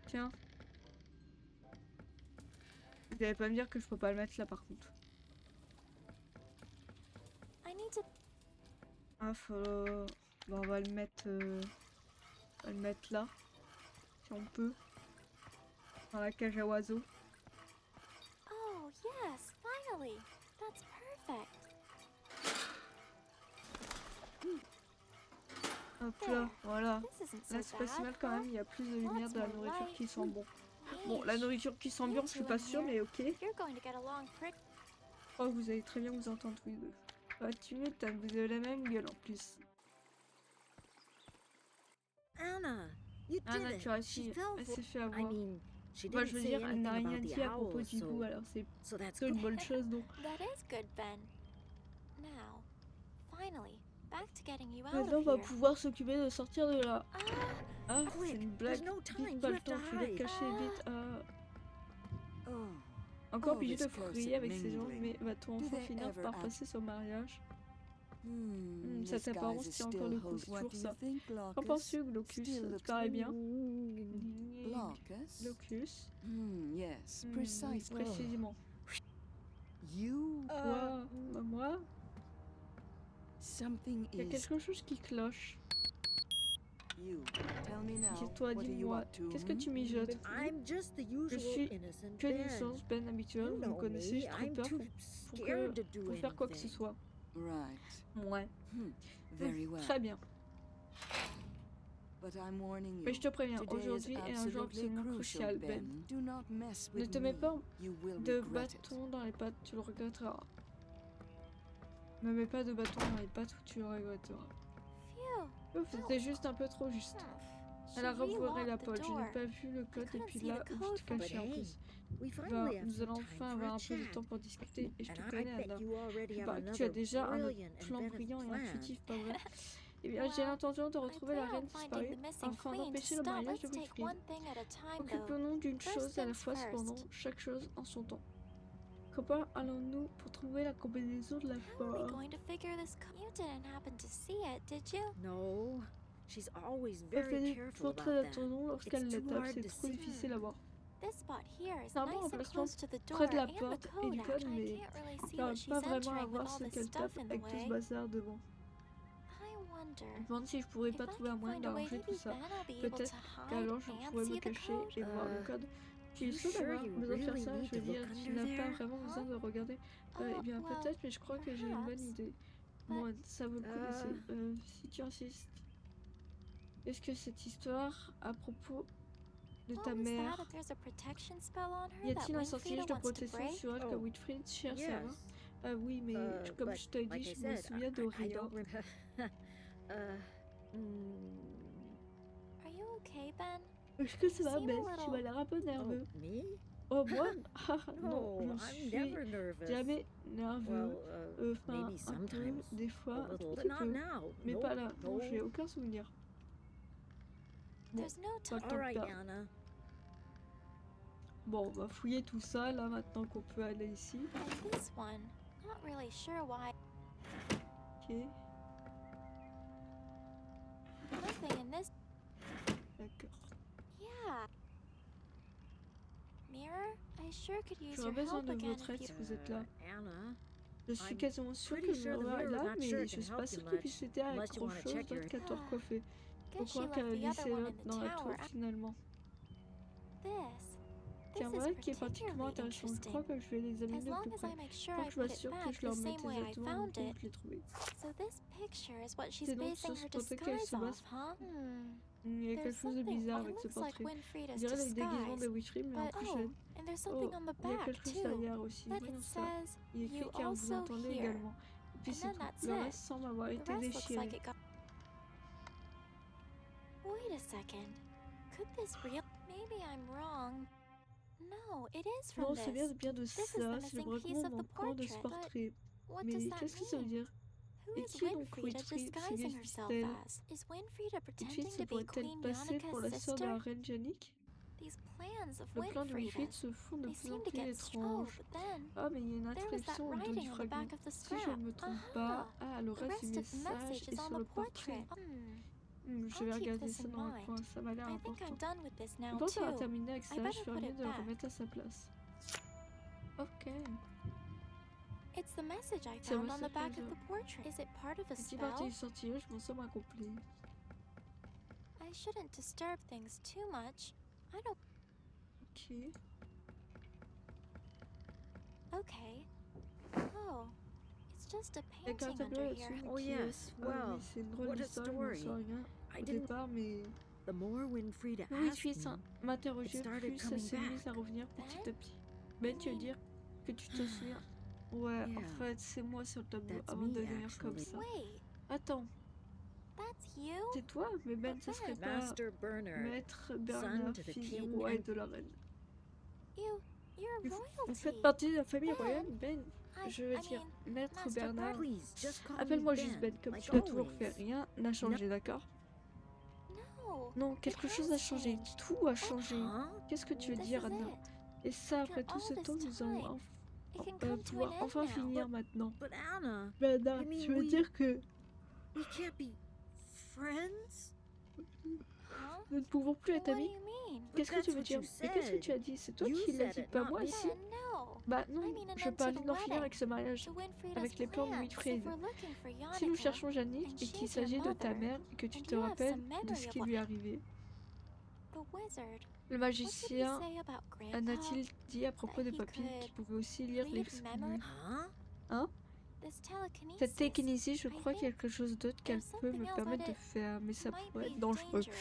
Tiens. Vous allez pas me dire que je peux pas le mettre là par contre. I need to. Ah, faut... Bon, on va le mettre là. Si on peut. Dans la cage à oiseaux. Oh yes, finally. That's perfect. Hop là, voilà. This isn't Là, so c'est pas si bad, mal quand huh? même, il y a plus de lumière, de la Lots more nourriture light. qui sent bon. Bon, la Yeesh. nourriture qui sent bien, je suis pas sûre, mais ok. You're going to get along pretty. Oh, vous allez très bien vous entendre tous les deux. Ah, tu m'étonnes, vous avez la même gueule en plus. Anna, you Anna, did tu it. as She réussi, fell elle for. s'est fait I avoir. mean, she Enfin, didn't je veux say dire, elle n'a anything rien about dit the à propos owl, du hibou, so alors c'est so that's plutôt good. une bonne chose, donc. That is good, Ben. Now, finally, back to getting you out Maintenant, on of va here. pouvoir s'occuper de sortir de là. Ah, Ah, c'est Quick, une there's blague. no time. Vite, You pas le have to temps, tu dois te hide. cacher vite. Ah. Oh, Encore Oh, obligé de this cursed frayer avec ces gens, mingling. mais va-t-on Do enfin they finir ever par act- passer son mariage? this Cette apparence guy's a tient encore still le coup, host. c'est What toujours do you ça. think, Qu'en Glaucus? penses-tu, Glaucus? Still Ça te looks paraît bien? Glaucus? Glaucus? Yes, Oui, precisely. précisément. You, Toi, moi, something il y a is. quelque chose qui cloche. You, tell me now. Dis-toi, What are you dis-moi, up to? qu'est-ce que tu mijotes? I'm just the Je usual suis innocent que Ben. l'essence Ben habituelle, You vous me know connaissez, me, j'ai trop I'm peur too pour scared to do pour faire quoi que ce anything. soit. Right. Ouais, Very well. très bien. But I'm warning you. Mais je te préviens, Today is aujourd'hui est un jour absolutely absolument crucial, Ben. Do not mess Ne with te mets me. pas You will de regret it. bâton dans les pattes, tu le regretteras. Ne mets pas de bâton dans les pattes ou tu le regretteras. phew. Ouf, c'était juste un peu trop juste. Elle a She revoiré la relocked the porte, je door. n'ai pas vu le code et couldn't puis see là the où code tu te from cachais en But plus. We Ben, finally have nous some allons time enfin for avoir a un peu de chat. temps pour discuter et je te And I connais, bet Anna. you already Il have paraît que tu as another déjà un brilliant plan inventive brillant et plan. intuitif, pas vrai? Eh bien, j'ai Well, l'intention de I retrouver la plan reine on finding disparue the missing afin queen to d'empêcher le stop. mariage de Let's take Wilfrid. one thing at a time, though. Occupons-nous d'une First chose à la things fois, first. cependant, chaque chose en son temps. Comment allons-nous pour trouver la combinaison de la How are we forme? going to figure this? You didn't happen to see it, did you? No, she's always Elle very fait careful toujours about très that. attention lorsqu'elle It's la too tape, hard c'est to trop see. difficile à voir. This spot here is C'est un bon nice and emplacement close to the door près de la and the porte et code, du code, actually. mais I can't really see j'arrive what she's pas vraiment à entering with voir all ce this qu'elle stuff tape in the avec tout ce way. bazar devant. I wonder. Je me demande si je pourrais If pas I trouver un can moyen find a way, d'arranger tout maybe ça. then I'll be able to Peut-être hide qu'alors je and pourrais see me the cacher code. et voir le code. Tu es you sûr sure d'avoir you besoin de faire really ça? need Je veux to dire, look tu under n'as pas there? vraiment besoin de regarder. Eh bien, well, peut-être, mais je crois que j'ai une bonne perhaps, idée. but- Bon, ça vaut le coup d'essayer. Si tu insistes. Est-ce que cette histoire à propos de What ta was mère, that? If there's a protection spell on y her that a-t-il un sortilège Winfrieda de wants to protection break? sur elle que Oh, Winfried cherche à avoir? Yes. Oui, mais comme But je t'ai dit, like I je me said, souviens de I rien. don't remember. Are you okay, Ben? Est-ce que ça va, seem a Ben? Tu little- m'as l'air un peu nerveux. Oh, me? Oh, moi? Ah, non, No, je I'm suis never nervous. jamais nerveux. Well, Enfin, maybe un peu, sometimes. des A fois, un tout little, petit but not peu. now. Mais no, pas là. Non, no. j'ai aucun souvenir. Bon, There's no pas time. le All right, temps. Anna. Bon, on va fouiller tout ça là maintenant qu'on peut aller ici. And this one, not really sure why. Ok, Nothing in this. d'accord. Yeah. Mirror, I sure could use J'aurais your besoin help de again votre if aide si you. vous êtes là. Anna, Je suis I'm quasiment sûre que pretty le sure the miroir est mirror là, is not mais sure it je can suis pas help sûre you qu'il much, puisse t'aider avec unless you wanna grand-chose check your- 24 heures coiffées. Je Guess she crois left qu'elle a the laissé other one l'autre in the dans la tower. tour finalement. This. Tiens, This voilà is qui est particulièrement particularly intéressant. Je crois interesting. que je vais l'examiner As de long plus as près. I make sure Faut I que je put sois it sûre que back je le the remette same way I exactement found comme it. je l'ai trouvé. So this picture is what she's C'est donc basing sur her ce portrait qu'elle disguise se base. off, huh? Il y a quelque There's chose de something. bizarre It avec ce looks like portrait. On Winfrieda's dirait le déguisement de disguise. Witchery, mais en But plus oh, jeune. and there's Oh, something on the il y a back quelque chose too. derrière aussi. But Voyons it ça. says Il est écrit you car vous also entendez hear. également. Et puis And c'est then tout. that's Le it. reste semble avoir The été rest looks déchiré. like it got. Wait a second. Could this real? Maybe I'm wrong. No, it is from Non, c'est this. bien de This is ça. the C'est le missing fragment piece of the manquant de ce portrait. But portrait. what does Mais that qu'est-ce que ça veut mean? dire? Who Et is qui est donc Winfrieda Witchery disguising herself s'existe-t-elle? as? Is Winfrieda Cette pretending fille to se be pourrait-elle Queen passer pour la Yonica's sœur de la sister? reine Jannick? These plans of Le plan de Winfried Winfrieda's. se font de They plus seem en to plus get oh, étranges. but then Ah, mais il y a une there was that inscription au dos writing du on the fragment. back of the Si je scrap. ne me trompe pas, le The reste du rest of the message message est is on sur the le portrait. portrait. Je I'll vais keep regarder this ça in dans le mind. coin, ça m'a l'air I think I'm important. done with this Je now pense avoir too. terminé avec I ça, je better fais put mieux it de le back. remettre à sa place. Ok. It's the message I C'est le found on the message back que of the portrait. Is it part of a Petit partie spell? du sortilège m'en semble incomplet. I shouldn't disturb things too much. I don't. Ok. Okay. Oh, it's just a Il y a qu'un painting tableau under là-dessus, here. mais Oh, qui est... yes, Ah well, oui, c'est une drôle what a d'histoire, je n'en story. sais rien I au didn't. départ, mais... The more Winfrieda Oui, asked tu me, m'interrogeais it started plus, ça coming s'est mis back. à revenir Ben? petit à petit. Ben, tu veux dire que tu te souviens? Ouais, en Yeah. fait, c'est moi sur le tableau That's avant de me, devenir comme actually. ça. Wait, Attends, that's you? c'est toi? Mais Ben, ce serait pas Master Bernard, Maître Bernard, to the fils du king roi et and- de la reine. You're Vous royalty. faites partie de la famille Ben, royale, Ben. Je veux I dire, mean, Maître Master Bernard. please just call me Appelle-moi juste Ben, comme like tu l'as toujours fait. always. Rien n'a changé, d'accord? No. Non, quelque It chose has a changé. changed. Tout a changé. Huh? Qu'est-ce que tu veux This dire, is Anna? it. Et ça, après After tout ce all temps, this nous allons time, it can come to pouvoir an enfin end now. finir maintenant. But Anna, Bernard, you mean tu veux we- dire que we can't be friends? Huh? nous ne pouvons plus What être do amis? you mean? But Qu'est-ce que tu that's veux what dire? you Mais qu'est-ce que tu said. as dit? C'est toi You qui l'as said dit, it, pas not moi me. ici? Ben, no. Bah non, I mean an je end to parlais the d'en finir wedding. avec ce mariage. To Winfrieda's Avec les plans de plans. Winfried. If we're looking for Si nous Yannicka, cherchons and Jannick et qu'il she's your s'agit de ta mother, mère et que tu and te you have rappelles some de memory ce of qui what- lui est arrivé, the wizard, le what did he magicien say about Grandpa? en a-t-il dit à propos de he papy could qui pouvait aussi lire les read memory? Huh? This telekinesis Cette télékinésie, je I crois think quelque chose d'autre qu'elle there's peut something me else permettre that de faire, mais ça might pourrait be être dangereux. dangerous.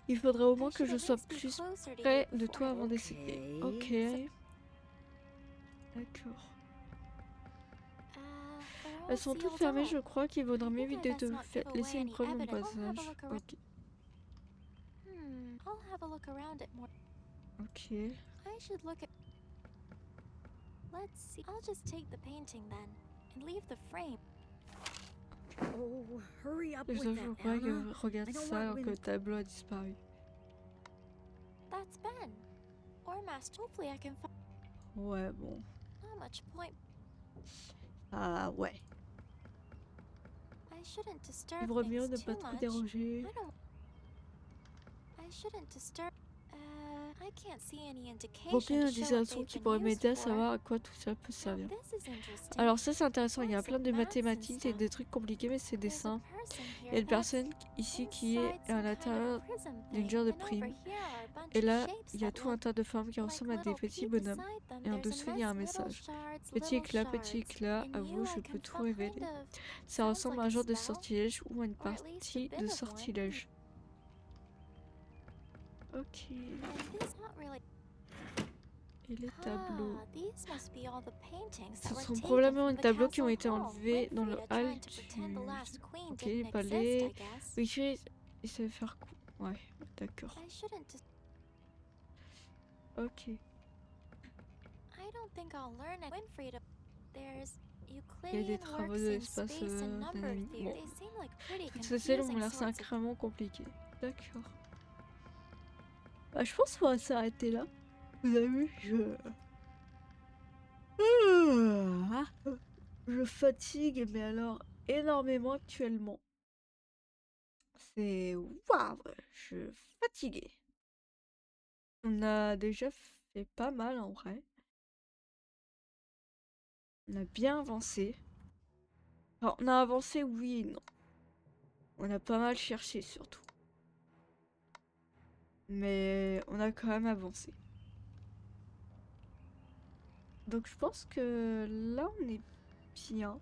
Il faudrait au I moins que should je at sois least be plus closer to près you de before toi I- avant d'essayer. Ok. Ok. D'accord. They're all Elles sont toutes sealed fermées, up. je crois qu'il vaudrait mieux think éviter I'd best de not give away laisser une any preuve de mon evidence. I'll have a passage. look around. Ok. I'll have a look around it more. Ok. I should look at. Let's see. I'll just take the painting then and leave the frame. Oh, hurry up Je with dois that, Anna. regarde I don't ça want alors que Win- le tableau a disparu. That's Ben. Or Master. Hopefully I can find. Ouais, bon. Not much point. Ah ouais. I shouldn't disturb Il vaut mieux things ne too pas trop much. déranger. I don't. I shouldn't disturb. I can't see any indication Aucune to show what indication they've qui been pourrait m'aider à used for. savoir à quoi tout ça peut Now, servir. this is interesting. Alors ça c'est intéressant, il y a Lots plein of de maths and mathématiques et stuff. des trucs compliqués mais c'est des There's a simples. person Il y a here une that's personne ici qui est inside à some kind l'intérieur of prism d'une thing, genre de and over prime. here are a bunch Et of là, shapes il y a that tout un look tas de formes qui like ressemblent à des little petits peep bonhommes. beside them. Et en There's dessous, il y a un nice little message. shards, Petit little éclat, petit shards. éclat, à And vous, you, je I peux can tout find révéler. of Ça sounds ressemble like à un a genre de spell, sortilège ou à une or at least a partie bit de of one. sortilège. Ok. And this not really. Et les tableaux. Ah, these must be all the paintings Ce that were sont taken probablement from les the tableaux qui ont castle été hall. enlevés dans le Winfrieda hall tried to pretend the last queen Ok, didn't exist, palais. I guess. Oui, il savait faire quoi? Ouais, d'accord. I shouldn't just. Ok. I don't think I'll learn at Winfrieda. There's Il y a des Euclidean travaux works de in l'espace space and number nanani. theory. Bon, They seem like pretty toutes ces scènes ont confusing l'air sorts of. sacrément compliquées. D'accord. Bah, je pense qu'on va s'arrêter là. Vous avez vu, je fatigue, mais alors énormément actuellement. C'est waouh, je suis fatiguée. On a déjà fait pas mal en vrai. On a bien avancé. Enfin, on a avancé, oui et non. On a pas mal cherché surtout. Mais on a quand même avancé. Donc je pense que là on est bien.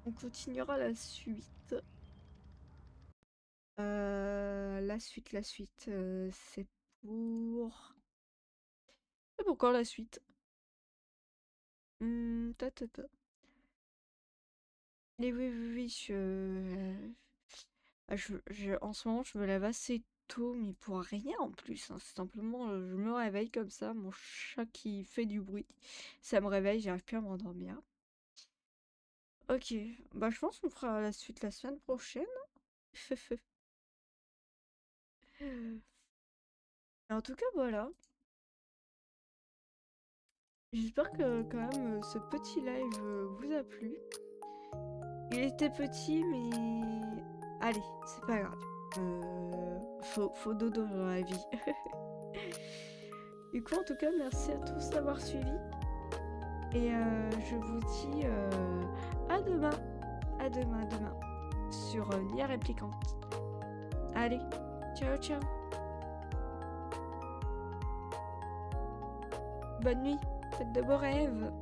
On continuera la suite. La suite, c'est pour... C'est pour quand la suite? Ta, ta, ta. Et oui, oui, oui, en ce moment, je me lève assez tôt, mais pour rien en plus, hein. C'est simplement, je me réveille comme ça, mon chat qui fait du bruit, ça me réveille, j'arrive plus à m'endormir. Ok, bah je pense qu'on fera la suite la semaine prochaine. En tout cas, voilà. J'espère que quand même ce petit live vous a plu. Il était petit, mais allez, c'est pas grave. Faut dodo dans la vie. Du coup, en tout cas, merci à tous d'avoir suivi. Et je vous dis à demain. À demain, sur Nier Replicante. Allez, ciao, ciao. Bonne nuit, faites de beaux rêves.